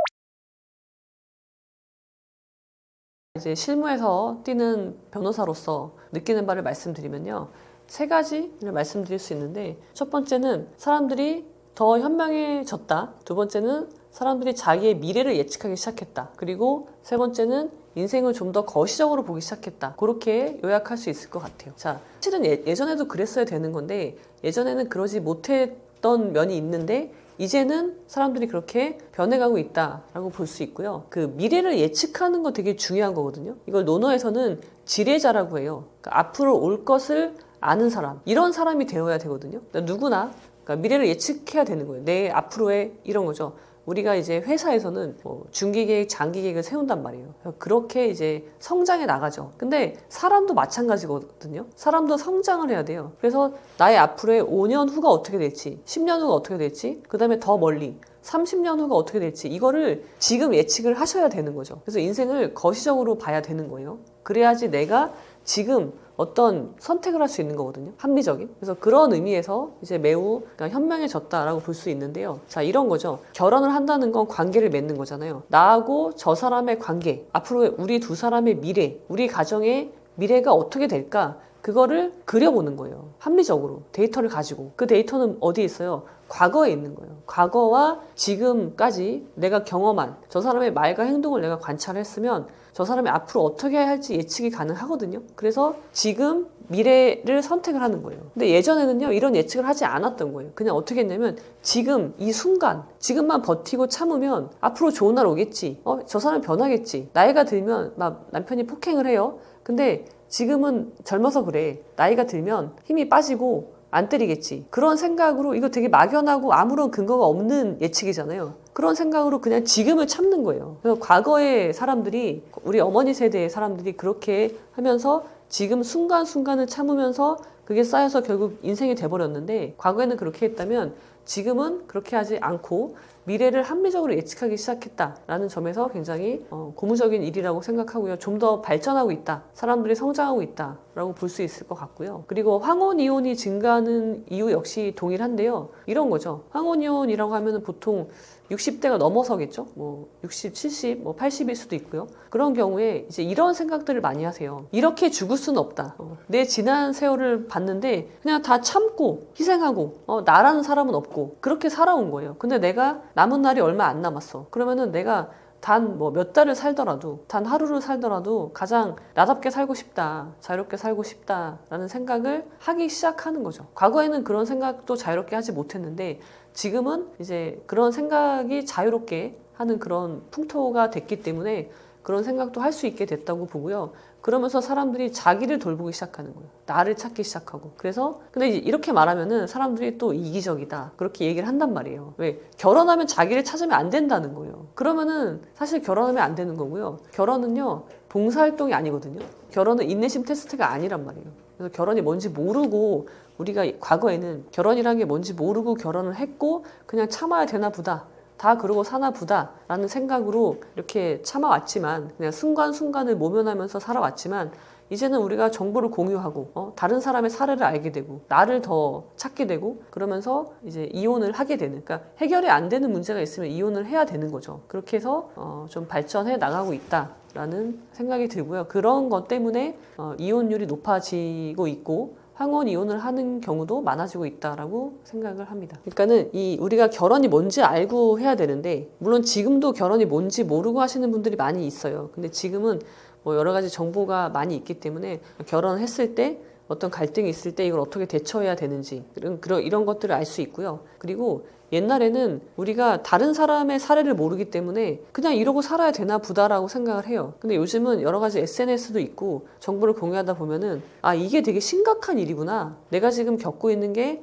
이제 실무에서 뛰는 변호사로서 느끼는 바를 말씀드리면요, 3가지를 말씀드릴 수 있는데, 첫 번째는 사람들이 더 현명해졌다. 두 번째는 사람들이 자기의 미래를 예측하기 시작했다. 그리고 세 번째는 인생을 좀 더 거시적으로 보기 시작했다. 그렇게 요약할 수 있을 것 같아요. 자, 사실은 예전에도 그랬어야 되는 건데 예전에는 그러지 못했던 면이 있는데 이제는 사람들이 그렇게 변해가고 있다라고 볼 수 있고요. 그 미래를 예측하는 거 되게 중요한 거거든요. 이걸 논어에서는 지뢰자라고 해요. 그러니까 앞으로 올 것을 아는 사람, 이런 사람이 되어야 되거든요. 그러니까 누구나 그러니까 미래를 예측해야 되는 거예요. 내 앞으로의 이런 거죠. 우리가 이제 회사에서는 뭐 중기계획, 장기계획을 세운단 말이에요. 그렇게 이제 성장해 나가죠. 근데 사람도 마찬가지거든요. 사람도 성장을 해야 돼요. 그래서 나의 앞으로의 5년 후가 어떻게 될지, 10년 후가 어떻게 될지, 그 다음에 더 멀리 30년 후가 어떻게 될지, 이거를 지금 예측을 하셔야 되는 거죠. 그래서 인생을 거시적으로 봐야 되는 거예요. 그래야지 내가 지금 어떤 선택을 할 수 있는 거거든요. 합리적인. 그래서 그런 의미에서 이제 매우 현명해졌다라고 볼 수 있는데요. 자, 이런 거죠. 결혼을 한다는 건 관계를 맺는 거잖아요. 나하고 저 사람의 관계, 앞으로 우리 두 사람의 미래, 우리 가정의 미래가 어떻게 될까? 그거를 그려보는 거예요. 합리적으로 데이터를 가지고. 그 데이터는 어디에 있어요? 과거에 있는 거예요. 과거와 지금까지 내가 경험한 저 사람의 말과 행동을 내가 관찰했으면 저 사람이 앞으로 어떻게 할지 예측이 가능하거든요. 그래서 지금 미래를 선택을 하는 거예요. 근데 예전에는요, 이런 예측을 하지 않았던 거예요. 그냥 어떻게 했냐면 지금 이 순간, 지금만 버티고 참으면 앞으로 좋은 날 오겠지. 저 사람 변하겠지. 나이가 들면 막 남편이 폭행을 해요. 근데 지금은 젊어서 그래. 나이가 들면 힘이 빠지고 안 때리겠지. 그런 생각으로, 이거 되게 막연하고 아무런 근거가 없는 예측이잖아요. 그런 생각으로 그냥 지금을 참는 거예요. 그래서 과거의 사람들이, 우리 어머니 세대의 사람들이 그렇게 하면서 지금 순간순간을 참으면서 그게 쌓여서 결국 인생이 돼버렸는데, 과거에는 그렇게 했다면 지금은 그렇게 하지 않고 미래를 합리적으로 예측하기 시작했다라는 점에서 굉장히 고무적인 일이라고 생각하고요. 좀 더 발전하고 있다. 사람들이 성장하고 있다라고 볼 수 있을 것 같고요. 그리고 황혼 이혼이 증가하는 이유 역시 동일한데요. 이런 거죠. 황혼 이혼이라고 하면 보통 60대가 넘어서겠죠. 뭐 60, 70, 뭐 80일 수도 있고요. 그런 경우에 이제 이런 생각들을 많이 하세요. 이렇게 죽을 수는 없다. 내 지난 세월을 봤는데 그냥 다 참고 희생하고 나라는 사람은 없고 그렇게 살아온 거예요. 근데 내가 남은 날이 얼마 안 남았어. 그러면은 내가 단 뭐 몇 달을 살더라도, 단 하루를 살더라도 가장 나답게 살고 싶다, 자유롭게 살고 싶다라는 생각을 하기 시작하는 거죠. 과거에는 그런 생각도 자유롭게 하지 못했는데 지금은 이제 그런 생각이 자유롭게 하는 그런 풍토가 됐기 때문에 그런 생각도 할 수 있게 됐다고 보고요. 그러면서 사람들이 자기를 돌보기 시작하는 거예요. 나를 찾기 시작하고. 그래서 근데 이제 이렇게 말하면은 사람들이 또 이기적이다, 그렇게 얘기를 한단 말이에요. 왜? 결혼하면 자기를 찾으면 안 된다는 거예요. 그러면은 사실 결혼하면 안 되는 거고요. 결혼은요, 봉사활동이 아니거든요. 결혼은 인내심 테스트가 아니란 말이에요. 그래서 결혼이 뭔지 모르고, 우리가 과거에는 결혼이라는 게 뭔지 모르고 결혼을 했고 그냥 참아야 되나 보다, 다 그러고 사나 보다 라는 생각으로 이렇게 참아왔지만, 그냥 순간순간을 모면하면서 살아왔지만, 이제는 우리가 정보를 공유하고 다른 사람의 사례를 알게 되고 나를 더 찾게 되고, 그러면서 이제 이혼을 하게 되는, 그러니까 해결이 안 되는 문제가 있으면 이혼을 해야 되는 거죠. 그렇게 해서 좀 발전해 나가고 있다라는 생각이 들고요. 그런 것 때문에 이혼율이 높아지고 있고 황혼 이혼을 하는 경우도 많아지고 있다라고 생각을 합니다. 그러니까는 우리가 결혼이 뭔지 알고 해야 되는데, 물론 지금도 결혼이 뭔지 모르고 하시는 분들이 많이 있어요. 근데 지금은 뭐 여러 가지 정보가 많이 있기 때문에 결혼을 했을 때 어떤 갈등이 있을 때 이걸 어떻게 대처해야 되는지 이런 것들을 알 수 있고요. 그리고 옛날에는 우리가 다른 사람의 사례를 모르기 때문에 그냥 이러고 살아야 되나 보다라고 생각을 해요. 근데 요즘은 여러 가지 SNS도 있고 정보를 공유하다 보면은 아, 이게 되게 심각한 일이구나. 내가 지금 겪고 있는 게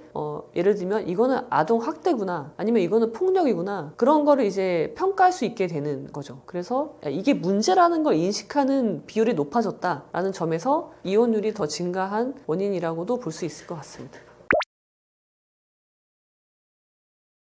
예를 들면 이거는 아동 학대구나. 아니면 이거는 폭력이구나. 그런 거를 이제 평가할 수 있게 되는 거죠. 그래서 이게 문제라는 걸 인식하는 비율이 높아졌다라는 점에서 이혼율이 더 증가한 원인이라고도 볼 수 있을 것 같습니다.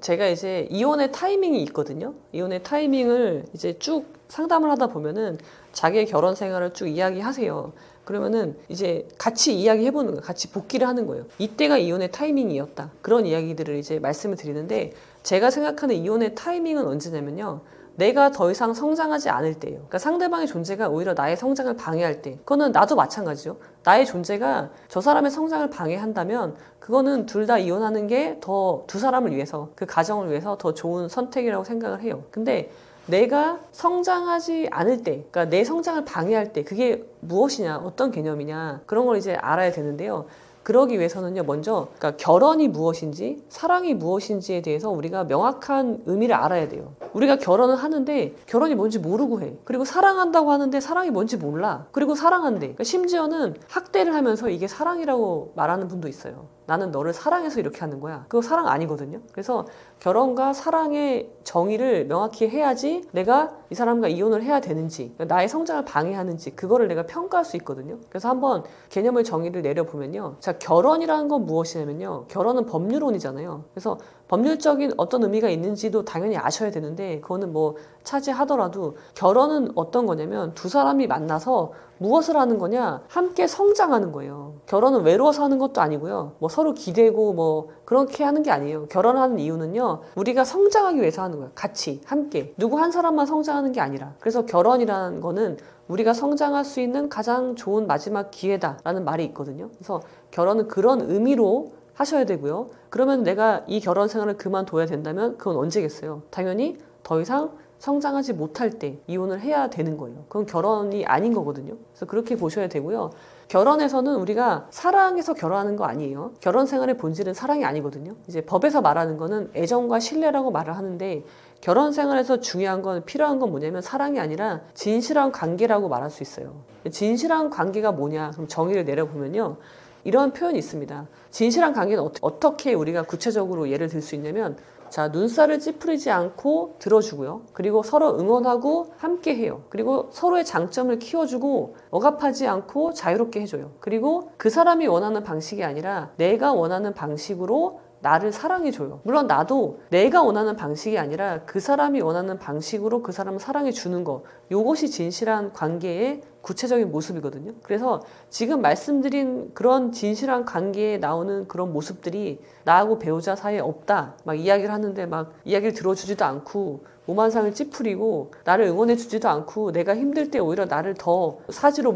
제가 이제 이혼의 타이밍이 있거든요. 이혼의 타이밍을 이제 쭉 상담을 하다 보면은 자기의 결혼 생활을 쭉 이야기하세요. 그러면은 이제 같이 이야기해보는 거예요. 같이 복기를 하는 거예요. 이때가 이혼의 타이밍이었다. 그런 이야기들을 이제 말씀을 드리는데 제가 생각하는 이혼의 타이밍은 언제냐면요. 내가 더 이상 성장하지 않을 때예요. 그러니까 상대방의 존재가 오히려 나의 성장을 방해할 때. 그거는 나도 마찬가지죠. 나의 존재가 저 사람의 성장을 방해한다면 그거는 둘 다 이혼하는 게 더 두 사람을 위해서, 그 가정을 위해서 더 좋은 선택이라고 생각을 해요. 근데 내가 성장하지 않을 때, 그러니까 내 성장을 방해할 때 그게 무엇이냐, 어떤 개념이냐, 그런 걸 이제 알아야 되는데요. 그러기 위해서는요, 먼저, 그러니까 결혼이 무엇인지, 사랑이 무엇인지에 대해서 우리가 명확한 의미를 알아야 돼요. 우리가 결혼을 하는데 결혼이 뭔지 모르고 해. 그리고 사랑한다고 하는데 사랑이 뭔지 몰라. 그리고 사랑한대. 그러니까 심지어는 학대를 하면서 이게 사랑이라고 말하는 분도 있어요. 나는 너를 사랑해서 이렇게 하는 거야. 그거 사랑 아니거든요. 그래서 결혼과 사랑의 정의를 명확히 해야지 내가 이 사람과 이혼을 해야 되는지, 나의 성장을 방해하는지 그거를 내가 평가할 수 있거든요. 그래서 한번 개념의 정의를 내려보면요. 자, 결혼이라는 건 무엇이냐면요. 결혼은 법률론이잖아요. 그래서 법률적인 어떤 의미가 있는지도 당연히 아셔야 되는데 그거는 뭐 차지하더라도 결혼은 어떤 거냐면 두 사람이 만나서 무엇을 하는 거냐? 함께 성장하는 거예요. 결혼은 외로워서 하는 것도 아니고요. 뭐 서로 기대고 뭐 그렇게 하는 게 아니에요. 결혼하는 이유는요. 우리가 성장하기 위해서 하는 거예요. 같이 함께. 누구 한 사람만 성장하는 게 아니라. 그래서 결혼이라는 거는 우리가 성장할 수 있는 가장 좋은 마지막 기회다라는 말이 있거든요. 그래서 결혼은 그런 의미로 하셔야 되고요. 그러면 내가 이 결혼 생활을 그만둬야 된다면 그건 언제겠어요? 당연히 더 이상 성장하지 못할 때 이혼을 해야 되는 거예요. 그건 결혼이 아닌 거거든요. 그래서 그렇게 보셔야 되고요. 결혼에서는 우리가 사랑해서 결혼하는 거 아니에요. 결혼 생활의 본질은 사랑이 아니거든요. 이제 법에서 말하는 거는 애정과 신뢰라고 말을 하는데 결혼 생활에서 중요한 건 필요한 건 뭐냐면 사랑이 아니라 진실한 관계라고 말할 수 있어요. 진실한 관계가 뭐냐? 그럼 정의를 내려보면요. 이런 표현이 있습니다. 진실한 관계는 어떻게 우리가 구체적으로 예를 들 수 있냐면 자, 눈살을 찌푸리지 않고 들어주고요. 그리고 서로 응원하고 함께 해요. 그리고 서로의 장점을 키워주고 억압하지 않고 자유롭게 해줘요. 그리고 그 사람이 원하는 방식이 아니라 내가 원하는 방식으로 나를 사랑해줘요. 물론 나도 내가 원하는 방식이 아니라 그 사람이 원하는 방식으로 그 사람을 사랑해주는 거. 이것이 진실한 관계의 구체적인 모습이거든요. 그래서 지금 말씀드린 그런 진실한 관계에 나오는 그런 모습들이 나하고 배우자 사이에 없다. 막 이야기를 하는데 막 이야기를 들어주지도 않고 오만상을 찌푸리고 나를 응원해주지도 않고 내가 힘들 때 오히려 나를 더 사지로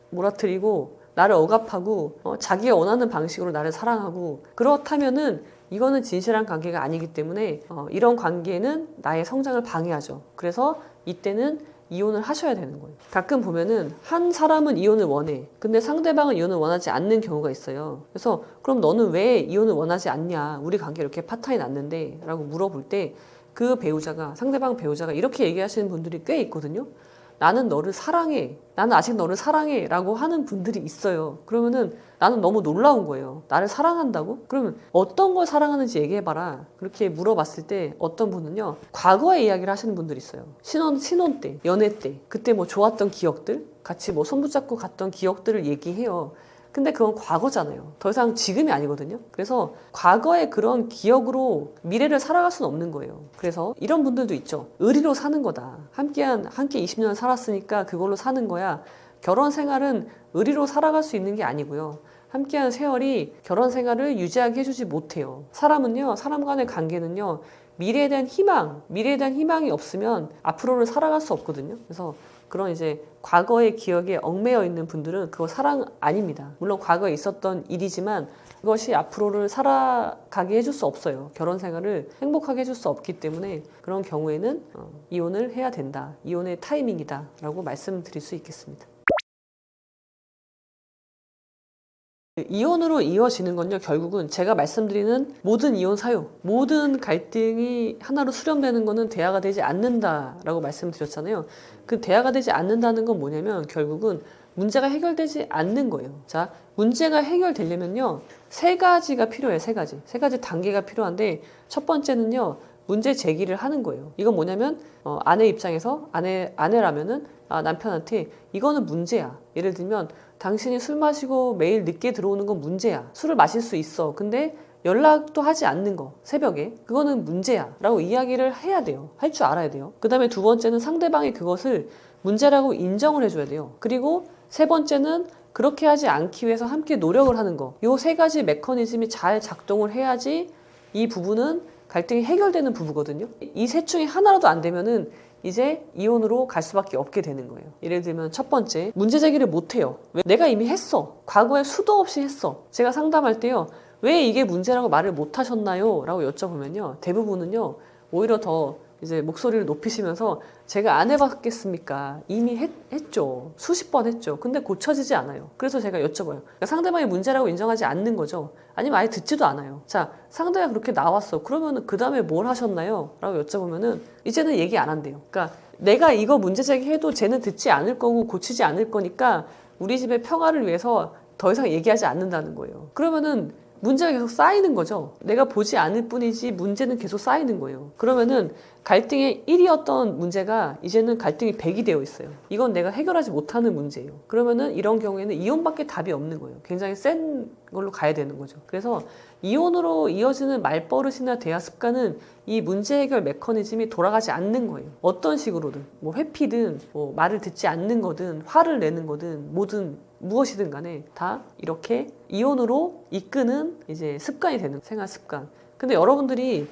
몰아뜨리고 나를 억압하고 자기가 원하는 방식으로 나를 사랑하고 그렇다면은 이거는 진실한 관계가 아니기 때문에 이런 관계는 나의 성장을 방해하죠. 그래서 이때는 이혼을 하셔야 되는 거예요. 가끔 보면은 한 사람은 이혼을 원해. 근데 상대방은 이혼을 원하지 않는 경우가 있어요. 그래서 그럼 너는 왜 이혼을 원하지 않냐? 우리 관계 이렇게 파탄이 났는데 라고 물어볼 때 그 배우자가 상대방 배우자가 이렇게 얘기하시는 분들이 꽤 있거든요. 나는 너를 사랑해. 나는 아직 너를 사랑해. 라고 하는 분들이 있어요. 그러면은 나는 너무 놀라운 거예요. 나를 사랑한다고? 그러면 어떤 걸 사랑하는지 얘기해봐라. 그렇게 물어봤을 때 어떤 분은요, 과거의 이야기를 하시는 분들이 있어요. 신혼 때, 연애 때, 그때 뭐 좋았던 기억들, 같이 뭐 손 붙잡고 갔던 기억들을 얘기해요. 근데 그건 과거잖아요. 더 이상 지금이 아니거든요. 그래서 과거의 그런 기억으로 미래를 살아갈 수는 없는 거예요. 그래서 이런 분들도 있죠. 의리로 사는 거다. 함께 20년 살았으니까 그걸로 사는 거야. 결혼 생활은 의리로 살아갈 수 있는 게 아니고요. 함께한 세월이 결혼 생활을 유지하게 해주지 못해요. 사람은요, 사람 간의 관계는요, 미래에 대한 희망이 없으면 앞으로를 살아갈 수 없거든요. 그래서 그런 이제 과거의 기억에 얽매여 있는 분들은 그거 사랑 아닙니다. 물론 과거에 있었던 일이지만 그것이 앞으로를 살아가게 해줄 수 없어요. 결혼 생활을 행복하게 해줄 수 없기 때문에 그런 경우에는 이혼을 해야 된다. 이혼의 타이밍이다. 라고 말씀드릴 수 있겠습니다. 이혼으로 이어지는 건요, 결국은 제가 말씀드리는 모든 이혼 사유, 모든 갈등이 하나로 수렴되는 거는 대화가 되지 않는다라고 말씀드렸잖아요. 그 대화가 되지 않는다는 건 뭐냐면 결국은 문제가 해결되지 않는 거예요. 자, 문제가 해결되려면요, 세 가지가 필요해요. 세 가지 단계가 필요한데, 첫 번째는요, 문제 제기를 하는 거예요. 이건 뭐냐면 아내 입장에서 아내라면은 남편한테 이거는 문제야. 예를 들면 당신이 술 마시고 매일 늦게 들어오는 건 문제야. 술을 마실 수 있어. 근데 연락도 하지 않는 거, 새벽에. 그거는 문제야. 라고 이야기를 해야 돼요. 할 줄 알아야 돼요. 그 다음에 두 번째는 상대방이 그것을 문제라고 인정을 해줘야 돼요. 그리고 세 번째는 그렇게 하지 않기 위해서 함께 노력을 하는 거. 요 세 가지 메커니즘이 잘 작동을 해야지 이 부부는 갈등이 해결되는 부부거든요. 이 셋 중에 하나라도 안 되면은 이제 이혼으로 갈 수밖에 없게 되는 거예요. 예를 들면 첫 번째, 문제 제기를 못 해요. 왜? 내가 이미 했어. 과거에 수도 없이 했어. 제가 상담할 때요, 왜 이게 문제라고 말을 못 하셨나요? 라고 여쭤보면요, 대부분은요, 오히려 더 이제 목소리를 높이시면서 제가 안 해봤겠습니까? 이미 했죠. 수십 번 했죠. 근데 고쳐지지 않아요. 그래서 제가 여쭤봐요. 그러니까 상대방이 문제라고 인정하지 않는 거죠. 아니면 아예 듣지도 않아요. 자, 상대가 그렇게 나왔어. 그러면 그 다음에 뭘 하셨나요? 라고 여쭤보면은 이제는 얘기 안 한대요. 그러니까 내가 이거 문제 제기해도 쟤는 듣지 않을 거고 고치지 않을 거니까 우리 집의 평화를 위해서 더 이상 얘기하지 않는다는 거예요. 그러면은 문제가 계속 쌓이는 거죠. 내가 보지 않을 뿐이지 문제는 계속 쌓이는 거예요. 그러면은 갈등의 1이었던 문제가 이제는 갈등이 100이 되어 있어요. 이건 내가 해결하지 못하는 문제예요. 그러면은 이런 경우에는 이혼밖에 답이 없는 거예요. 굉장히 센 걸로 가야 되는 거죠. 그래서 이혼으로 이어지는 말버릇이나 대화 습관은 이 문제 해결 메커니즘이 돌아가지 않는 거예요. 어떤 식으로든, 뭐 회피든, 뭐 말을 듣지 않는 거든, 화를 내는 거든, 뭐든 무엇이든 간에 다 이렇게 이혼으로 이끄는 이제 습관이 되는 생활 습관. 근데 여러분들이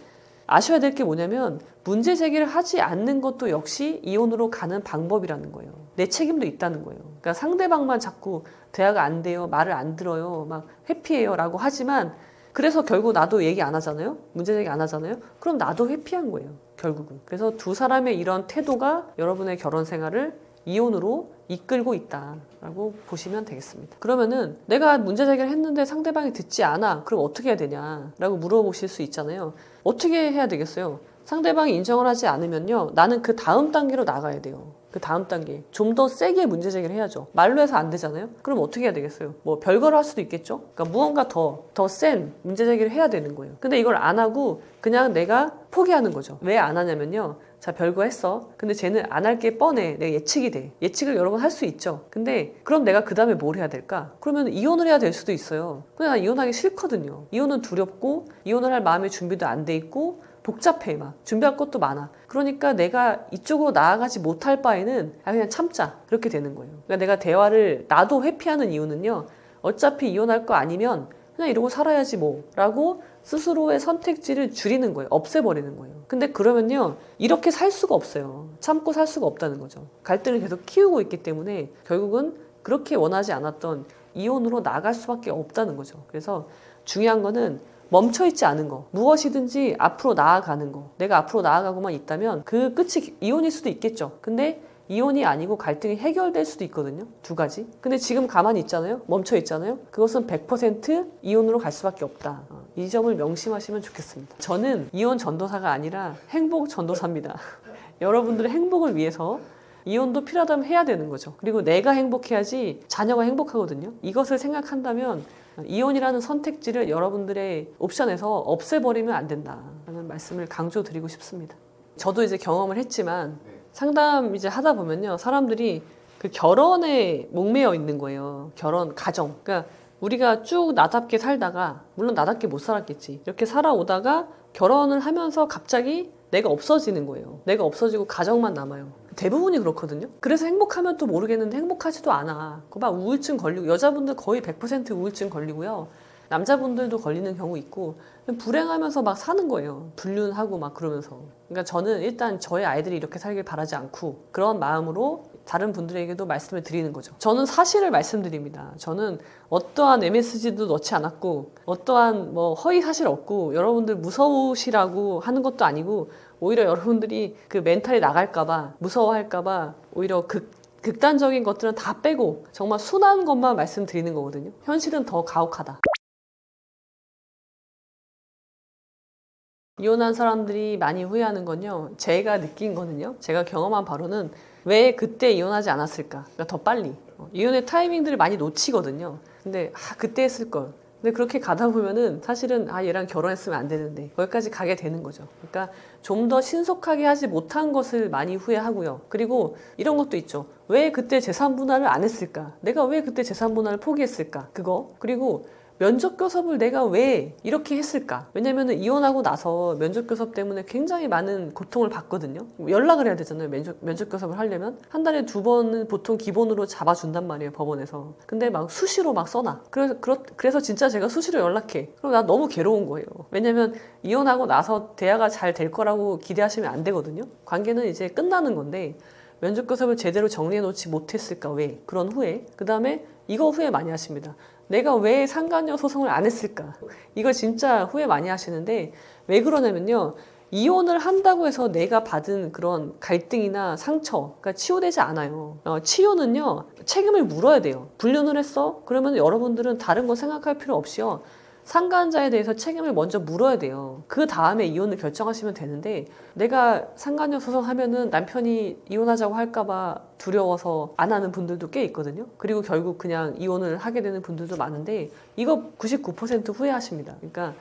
아셔야 될 게 뭐냐면 문제 제기를 하지 않는 것도 역시 이혼으로 가는 방법이라는 거예요. 내 책임도 있다는 거예요. 그러니까 상대방만 자꾸 대화가 안 돼요, 말을 안 들어요, 막 회피해요 라고 하지만 그래서 결국 나도 얘기 안 하잖아요? 문제 제기 안 하잖아요? 그럼 나도 회피한 거예요, 결국은. 그래서 두 사람의 이런 태도가 여러분의 결혼 생활을 이혼으로 이끌고 있다라고 보시면 되겠습니다. 그러면은 내가 문제 제기를 했는데 상대방이 듣지 않아. 그럼 어떻게 해야 되냐라고 물어보실 수 있잖아요. 어떻게 해야 되겠어요? 상대방이 인정을 하지 않으면요, 나는 그 다음 단계로 나가야 돼요. 그 다음 단계. 좀 더 세게 문제 제기를 해야죠. 말로 해서 안 되잖아요? 그럼 어떻게 해야 되겠어요? 뭐 별거를 할 수도 있겠죠? 그러니까 무언가 더 센 문제 제기를 해야 되는 거예요. 근데 이걸 안 하고 그냥 내가 포기하는 거죠. 왜 안 하냐면요, 자, 별거 했어. 근데 쟤는 안 할 게 뻔해. 내가 예측이 돼. 예측을 여러 번 할 수 있죠. 근데 그럼 내가 그 다음에 뭘 해야 될까? 그러면 이혼을 해야 될 수도 있어요. 근데 난 이혼하기 싫거든요. 이혼은 두렵고 이혼을 할 마음의 준비도 안 돼 있고 복잡해. 막 준비할 것도 많아. 그러니까 내가 이쪽으로 나아가지 못할 바에는 그냥 참자. 그렇게 되는 거예요. 그러니까 내가 대화를 나도 회피하는 이유는요, 어차피 이혼할 거 아니면 그냥 이러고 살아야지 뭐 라고 스스로의 선택지를 줄이는 거예요. 없애버리는 거예요. 근데 그러면요, 이렇게 살 수가 없어요. 참고 살 수가 없다는 거죠. 갈등을 계속 키우고 있기 때문에 결국은 그렇게 원하지 않았던 이혼으로 나갈 수밖에 없다는 거죠. 그래서 중요한 거는 멈춰있지 않은 거, 무엇이든지 앞으로 나아가는 거. 내가 앞으로 나아가고만 있다면 그 끝이 이혼일 수도 있겠죠. 근데 이혼이 아니고 갈등이 해결될 수도 있거든요. 두 가지. 근데 지금 가만히 있잖아요. 멈춰 있잖아요. 그것은 100% 이혼으로 갈 수밖에 없다. 이 점을 명심하시면 좋겠습니다. 저는 이혼 전도사가 아니라 행복 전도사입니다. 여러분들의 행복을 위해서 이혼도 필요하다면 해야 되는 거죠. 그리고 내가 행복해야지 자녀가 행복하거든요. 이것을 생각한다면 이혼이라는 선택지를 여러분들의 옵션에서 없애버리면 안 된다라는 말씀을 강조드리고 싶습니다. 저도 이제 경험을 했지만 상담 이제 하다 보면요, 사람들이 그 결혼에 목매여 있는 거예요. 결혼, 가정. 그러니까 우리가 쭉 나답게 살다가, 물론 나답게 못 살았겠지, 이렇게 살아오다가 결혼을 하면서 갑자기 내가 없어지는 거예요. 내가 없어지고 가정만 남아요. 대부분이 그렇거든요. 그래서 행복하면 또 모르겠는데 행복하지도 않아. 그 막 우울증 걸리고, 여자분들 거의 100% 우울증 걸리고요, 남자분들도 걸리는 경우 있고, 불행하면서 막 사는 거예요. 불륜하고 막 그러면서. 그러니까 저는 일단 저의 아이들이 이렇게 살길 바라지 않고 그런 마음으로 다른 분들에게도 말씀을 드리는 거죠. 저는 사실을 말씀드립니다. 저는 어떠한 MSG도 넣지 않았고 어떠한 뭐 허위 사실 없고 여러분들 무서우시라고 하는 것도 아니고, 오히려 여러분들이 그 멘탈이 나갈까봐, 무서워할까봐 오히려 극단적인 것들은 다 빼고 정말 순한 것만 말씀드리는 거거든요. 현실은 더 가혹하다. 이혼한 사람들이 많이 후회하는 건요, 제가 느낀 거는요, 제가 경험한 바로는 왜 그때 이혼하지 않았을까? 그러니까 더 빨리. 이혼의 타이밍들을 많이 놓치거든요. 근데 그때 했을 걸. 근데 그렇게 가다 보면은 사실은 얘랑 결혼했으면 안 되는데 거기까지 가게 되는 거죠. 그러니까 좀 더 신속하게 하지 못한 것을 많이 후회하고요. 그리고 이런 것도 있죠. 왜 그때 재산 분할을 안 했을까? 내가 왜 그때 재산 분할을 포기했을까? 그거. 그리고 면접교섭을 내가 왜 이렇게 했을까? 왜냐면은 이혼하고 나서 면접교섭 때문에 굉장히 많은 고통을 받거든요. 연락을 해야 되잖아요. 면접교섭을 하려면. 한 달에 2번은 보통 기본으로 잡아준단 말이에요. 법원에서. 근데 막 수시로 막 써놔. 그래서 진짜 제가 수시로 연락해. 그럼 나 너무 괴로운 거예요. 왜냐면 이혼하고 나서 대화가 잘 될 거라고 기대하시면 안 되거든요. 관계는 이제 끝나는 건데 면접교섭을 제대로 정리해놓지 못했을까? 왜? 그런 후회. 그 다음에 이거 후회 많이 하십니다. 내가 왜 상간녀 소송을 안 했을까? 이거 진짜 후회 많이 하시는데 왜 그러냐면요. 이혼을 한다고 해서 내가 받은 그런 갈등이나 상처가 치유되지 않아요. 치유는요. 책임을 물어야 돼요. 불륜을 했어? 그러면 여러분들은 다른 거 생각할 필요 없이요. 상간자에 대해서 책임을 먼저 물어야 돼요. 그 다음에 이혼을 결정하시면 되는데 내가 상간녀 소송하면은 남편이 이혼하자고 할까봐 두려워서 안 하는 분들도 꽤 있거든요. 그리고 결국 그냥 이혼을 하게 되는 분들도 많은데 이거 99% 후회하십니다. 그러니까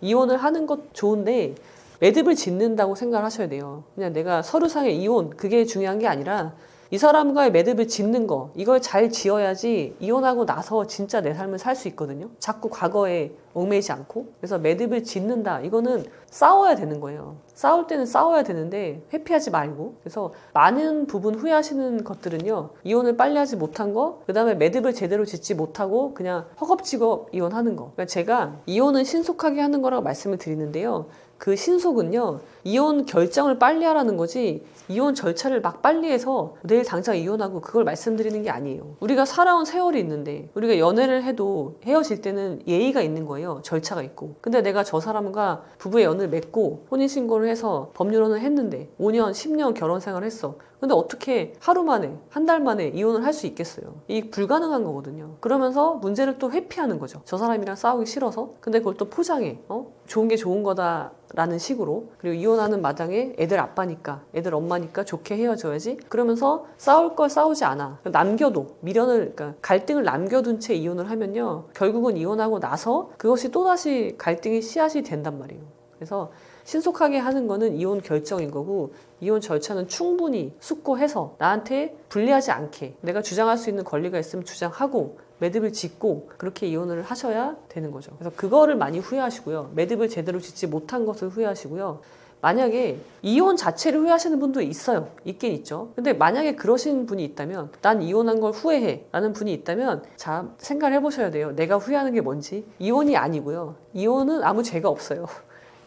이혼을 하는 것 좋은데 매듭을 짓는다고 생각을 하셔야 돼요. 그냥 내가 서류상의 이혼 그게 중요한 게 아니라 이 사람과의 매듭을 짓는 거 이걸 잘 지어야지 이혼하고 나서 진짜 내 삶을 살 수 있거든요. 자꾸 과거에 얽매이지 않고. 그래서 매듭을 짓는다. 이거는 싸워야 되는 거예요. 싸울 때는 싸워야 되는데 회피하지 말고. 그래서 많은 부분 후회하시는 것들은요. 이혼을 빨리 하지 못한 거, 그 다음에 매듭을 제대로 짓지 못하고 그냥 허겁지겁 이혼하는 거. 그러니까 제가 이혼은 신속하게 하는 거라고 말씀을 드리는데요. 그 신속은요, 이혼 결정을 빨리 하라는 거지, 이혼 절차를 막 빨리 해서 내일 당장 이혼하고 그걸 말씀드리는 게 아니에요. 우리가 살아온 세월이 있는데, 우리가 연애를 해도 헤어질 때는 예의가 있는 거예요. 절차가 있고. 근데 내가 저 사람과 부부의 연을 맺고 혼인신고를 해서 법률혼을 했는데, 5년, 10년 결혼 생활을 했어. 근데 어떻게 하루 만에, 한 달 만에 이혼을 할 수 있겠어요? 이게 불가능한 거거든요. 그러면서 문제를 또 회피하는 거죠. 저 사람이랑 싸우기 싫어서. 근데 그걸 또 포장해. 좋은 게 좋은 거다라는 식으로. 그리고 이혼하는 마당에 애들 아빠니까, 애들 엄마니까 좋게 헤어져야지. 그러면서 싸울 걸 싸우지 않아. 남겨둬. 미련을, 그러니까 갈등을 남겨둔 채 이혼을 하면요. 결국은 이혼하고 나서 그것이 또다시 갈등의 씨앗이 된단 말이에요. 그래서 신속하게 하는 거는 이혼 결정인 거고, 이혼 절차는 충분히 숙고해서 나한테 불리하지 않게 내가 주장할 수 있는 권리가 있으면 주장하고 매듭을 짓고 그렇게 이혼을 하셔야 되는 거죠. 그래서 그거를 많이 후회하시고요. 매듭을 제대로 짓지 못한 것을 후회하시고요. 만약에 이혼 자체를 후회하시는 분도 있어요. 있긴 있죠. 근데 만약에 그러신 분이 있다면, 난 이혼한 걸 후회해 라는 분이 있다면, 자, 생각을 해보셔야 돼요. 내가 후회하는 게 뭔지. 이혼이 아니고요. 이혼은 아무 죄가 없어요.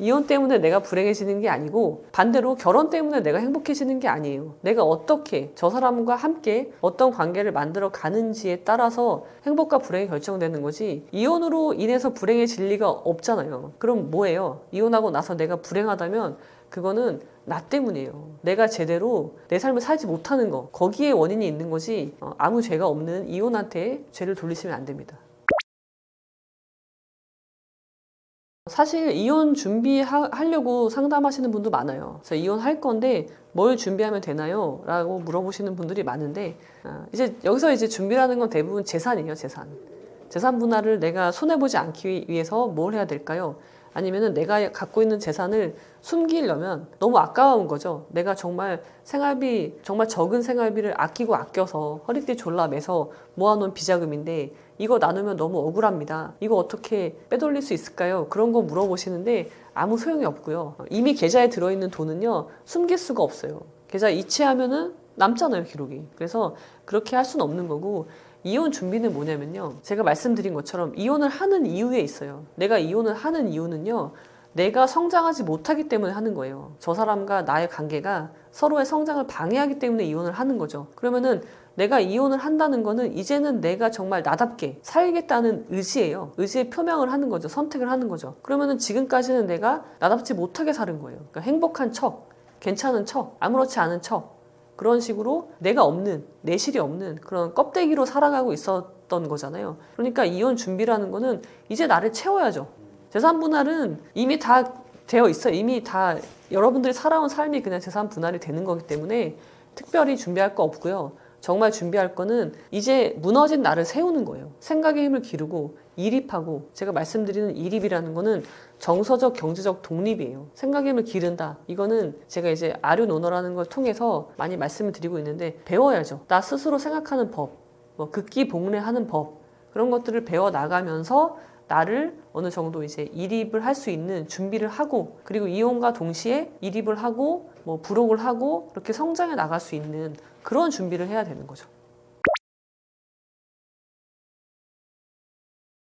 이혼 때문에 내가 불행해지는 게 아니고, 반대로 결혼 때문에 내가 행복해지는 게 아니에요. 내가 어떻게 저 사람과 함께 어떤 관계를 만들어 가는지에 따라서 행복과 불행이 결정되는 거지, 이혼으로 인해서 불행해질 리가 없잖아요. 그럼 뭐예요? 이혼하고 나서 내가 불행하다면 그거는 나 때문이에요. 내가 제대로 내 삶을 살지 못하는 거, 거기에 원인이 있는 거지, 아무 죄가 없는 이혼한테 죄를 돌리시면 안 됩니다. 사실 이혼 준비하려고 상담하시는 분도 많아요. 그래서 이혼할 건데 뭘 준비하면 되나요? 라고 물어보시는 분들이 많은데, 이제 여기서 이제 준비라는 건 대부분 재산이에요, 재산. 재산 분할을 내가 손해보지 않기 위해서 뭘 해야 될까요? 아니면은 내가 갖고 있는 재산을 숨기려면 너무 아까운 거죠. 내가 정말 생활비, 정말 적은 생활비를 아껴서 허리띠 졸라매서 모아놓은 비자금인데 이거 나누면 너무 억울합니다. 이거 어떻게 빼돌릴 수 있을까요? 그런 거 물어보시는데 아무 소용이 없고요. 이미 계좌에 들어있는 돈은요, 숨길 수가 없어요. 계좌 이체하면은 남잖아요, 기록이. 그래서 그렇게 할 수는 없는 거고, 이혼 준비는 뭐냐면요, 제가 말씀드린 것처럼 이혼을 하는 이유에 있어요. 내가 이혼을 하는 이유는요, 내가 성장하지 못하기 때문에 하는 거예요. 저 사람과 나의 관계가 서로의 성장을 방해하기 때문에 이혼을 하는 거죠. 그러면은 내가 이혼을 한다는 거는 이제는 내가 정말 나답게 살겠다는 의지예요. 의지의 표명을 하는 거죠. 선택을 하는 거죠. 그러면은 지금까지는 내가 나답지 못하게 사는 거예요. 그러니까 행복한 척, 괜찮은 척, 아무렇지 않은 척, 그런 식으로 내가 없는, 내실이 없는 그런 껍데기로 살아가고 있었던 거잖아요. 그러니까 이혼 준비라는 거는 이제 나를 채워야죠. 재산 분할은 이미 다 되어 있어요. 이미 다 여러분들이 살아온 삶이 그냥 재산 분할이 되는 거기 때문에 특별히 준비할 거 없고요. 정말 준비할 거는 이제 무너진 나를 세우는 거예요. 생각의 힘을 기르고 이립하고, 제가 말씀드리는 이립이라는 거는 정서적, 경제적 독립이에요. 생각의 힘을 기른다. 이거는 제가 이제 아류노너라는 걸 통해서 많이 말씀을 드리고 있는데, 배워야죠. 나 스스로 생각하는 법, 뭐 극기복례하는 법, 그런 것들을 배워 나가면서 나를 어느 정도 이제 이립을 할 수 있는 준비를 하고, 그리고 이혼과 동시에 이립을 하고 뭐 부록을 하고 그렇게 성장해 나갈 수 있는 그런 준비를 해야 되는 거죠.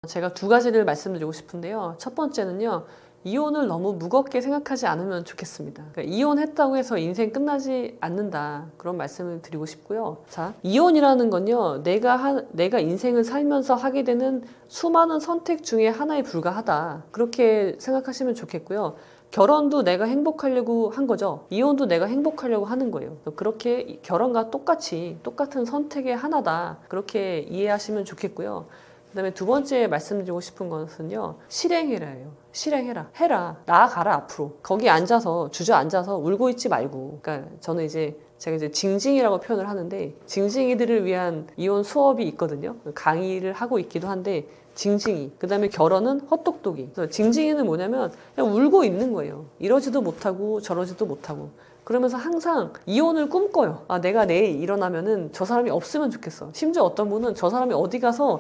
제가 두 가지를 말씀드리고 싶은데요. 첫 번째는요, 이혼을 너무 무겁게 생각하지 않으면 좋겠습니다. 그러니까 이혼했다고 해서 인생 끝나지 않는다, 그런 말씀을 드리고 싶고요. 자, 이혼이라는 건요, 내가 인생을 살면서 하게 되는 수많은 선택 중에 하나에 불과하다, 그렇게 생각하시면 좋겠고요. 결혼도 내가 행복하려고 한 거죠. 이혼도 내가 행복하려고 하는 거예요. 그렇게 결혼과 똑같은 선택의 하나다, 그렇게 이해하시면 좋겠고요. 그 다음에 두 번째 말씀드리고 싶은 것은요, 실행해라예요. 실행해라. 해라. 나아가라, 앞으로. 거기 앉아서, 주저앉아서 울고 있지 말고. 그러니까 저는 제가 이제 징징이라고 표현을 하는데, 징징이들을 위한 이혼 수업이 있거든요. 강의를 하고 있기도 한데, 징징이. 그 다음에 결혼은 헛똑똑이. 징징이는 뭐냐면, 그냥 울고 있는 거예요. 이러지도 못하고, 저러지도 못하고. 그러면서 항상 이혼을 꿈꿔요. 아, 내가 내일 일어나면은 저 사람이 없으면 좋겠어. 심지어 어떤 분은 저 사람이 어디 가서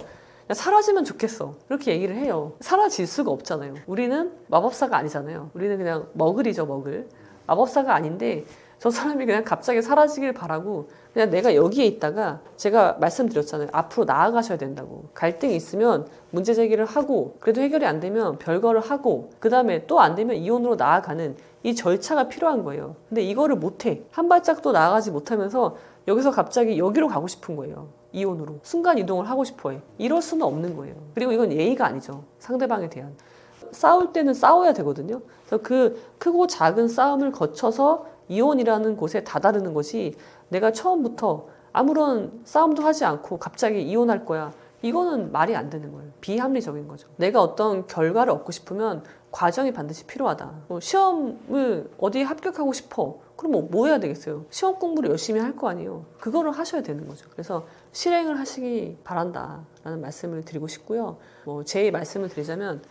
사라지면 좋겠어, 이렇게 얘기를 해요. 사라질 수가 없잖아요. 우리는 마법사가 아니잖아요. 우리는 그냥 머글이죠, 머글. 마법사가 아닌데 저 사람이 그냥 갑자기 사라지길 바라고, 그냥 내가 여기에 있다가, 제가 말씀드렸잖아요. 앞으로 나아가셔야 된다고. 갈등이 있으면 문제 제기를 하고, 그래도 해결이 안 되면 별거를 하고, 그 다음에 또 안 되면 이혼으로 나아가는 이 절차가 필요한 거예요. 근데 이거를 못해. 한 발짝도 나아가지 못하면서 여기서 갑자기 여기로 가고 싶은 거예요. 이혼으로. 순간 이동을 하고 싶어 해. 이럴 수는 없는 거예요. 그리고 이건 예의가 아니죠. 상대방에 대한. 싸울 때는 싸워야 되거든요. 그래서 그 크고 작은 싸움을 거쳐서 이혼이라는 곳에 다다르는 것이, 내가 처음부터 아무런 싸움도 하지 않고 갑자기 이혼할 거야, 이거는 말이 안 되는 거예요. 비합리적인 거죠. 내가 어떤 결과를 얻고 싶으면 과정이 반드시 필요하다. 시험을 어디에 합격하고 싶어, 그럼 뭐 해야 되겠어요? 시험 공부를 열심히 할 거 아니에요. 그거를 하셔야 되는 거죠. 그래서 실행을 하시기 바란다 라는 말씀을 드리고 싶고요. 제 말씀을 드리자면,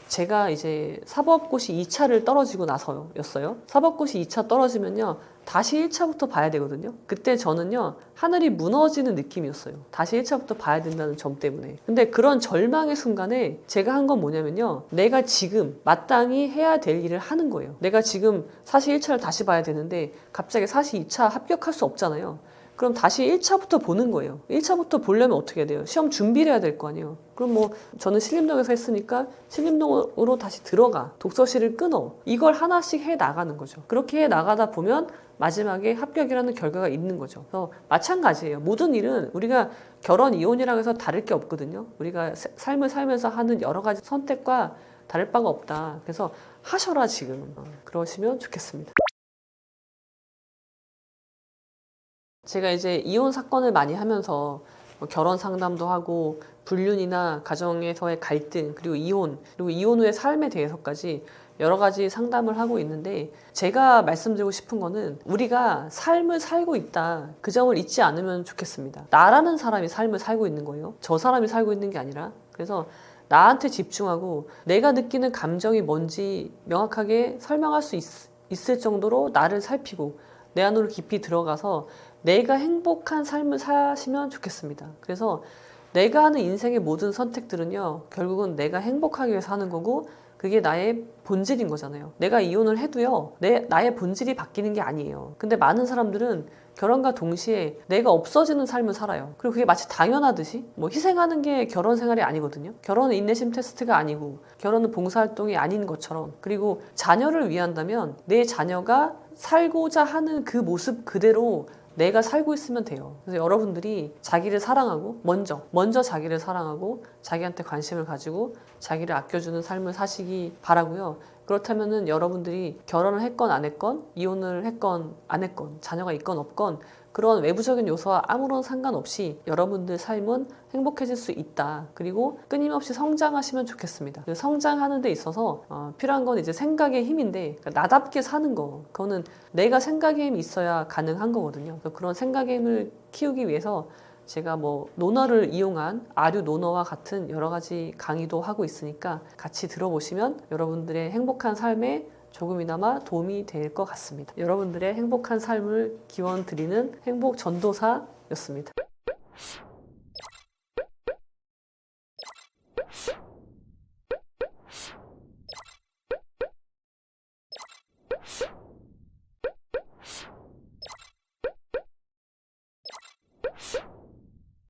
제가 이제 사법고시 2차를 떨어지고 나서였어요. 사법고시 2차 떨어지면요, 다시 1차부터 봐야 되거든요. 그때 저는요, 하늘이 무너지는 느낌이었어요. 다시 1차부터 봐야 된다는 점 때문에. 근데 그런 절망의 순간에 제가 한 건 뭐냐면요, 내가 지금 마땅히 해야 될 일을 하는 거예요. 내가 지금 사시 1차를 다시 봐야 되는데 갑자기 사시 2차 합격할 수 없잖아요. 그럼 다시 1차부터 보는 거예요. 1차부터 보려면 어떻게 해야 돼요? 시험 준비를 해야 될 거 아니에요. 그럼 저는 신림동에서 했으니까 신림동으로 다시 들어가. 독서실을 끊어. 이걸 하나씩 해 나가는 거죠. 그렇게 해 나가다 보면 마지막에 합격이라는 결과가 있는 거죠. 그래서 마찬가지예요. 모든 일은 우리가 결혼, 이혼이라고 해서 다를 게 없거든요. 우리가 삶을 살면서 하는 여러 가지 선택과 다를 바가 없다. 그래서 하셔라, 지금. 그러시면 좋겠습니다. 제가 이제 이혼 사건을 많이 하면서 결혼 상담도 하고, 불륜이나 가정에서의 갈등, 그리고 이혼 후의 삶에 대해서까지 여러 가지 상담을 하고 있는데, 제가 말씀드리고 싶은 거는, 우리가 삶을 살고 있다, 그 점을 잊지 않으면 좋겠습니다. 나라는 사람이 삶을 살고 있는 거예요. 저 사람이 살고 있는 게 아니라. 그래서 나한테 집중하고, 내가 느끼는 감정이 뭔지 명확하게 설명할 수 있을 정도로 나를 살피고, 내 안으로 깊이 들어가서 내가 행복한 삶을 사시면 좋겠습니다. 그래서 내가 하는 인생의 모든 선택들은요, 결국은 내가 행복하기 위해서 하는 거고, 그게 나의 본질인 거잖아요. 내가 이혼을 해도요, 나의 본질이 바뀌는 게 아니에요. 근데 많은 사람들은 결혼과 동시에 내가 없어지는 삶을 살아요. 그리고 그게 마치 당연하듯이 희생하는 게 결혼 생활이 아니거든요. 결혼은 인내심 테스트가 아니고, 결혼은 봉사활동이 아닌 것처럼. 그리고 자녀를 위한다면 내 자녀가 살고자 하는 그 모습 그대로 내가 살고 있으면 돼요. 그래서 여러분들이 자기를 사랑하고 먼저 자기를 사랑하고 자기한테 관심을 가지고 자기를 아껴주는 삶을 사시기 바라고요. 그렇다면은 여러분들이 결혼을 했건 안 했건 이혼을 했건 안 했건 자녀가 있건 없건 그런 외부적인 요소와 아무런 상관없이 여러분들 삶은 행복해질 수 있다. 그리고 끊임없이 성장하시면 좋겠습니다. 성장하는 데 있어서 필요한 건 이제 생각의 힘인데 그러니까 나답게 사는 거. 그거는 내가 생각의 힘이 있어야 가능한 거거든요. 그래서 그런 생각의 힘을 키우기 위해서 제가 뭐 논어를 이용한 아류 논어와 같은 여러 가지 강의도 하고 있으니까 같이 들어보시면 여러분들의 행복한 삶에 조금이나마 도움이 될 것 같습니다. 여러분들의 행복한 삶을 기원 드리는 행복 전도사였습니다.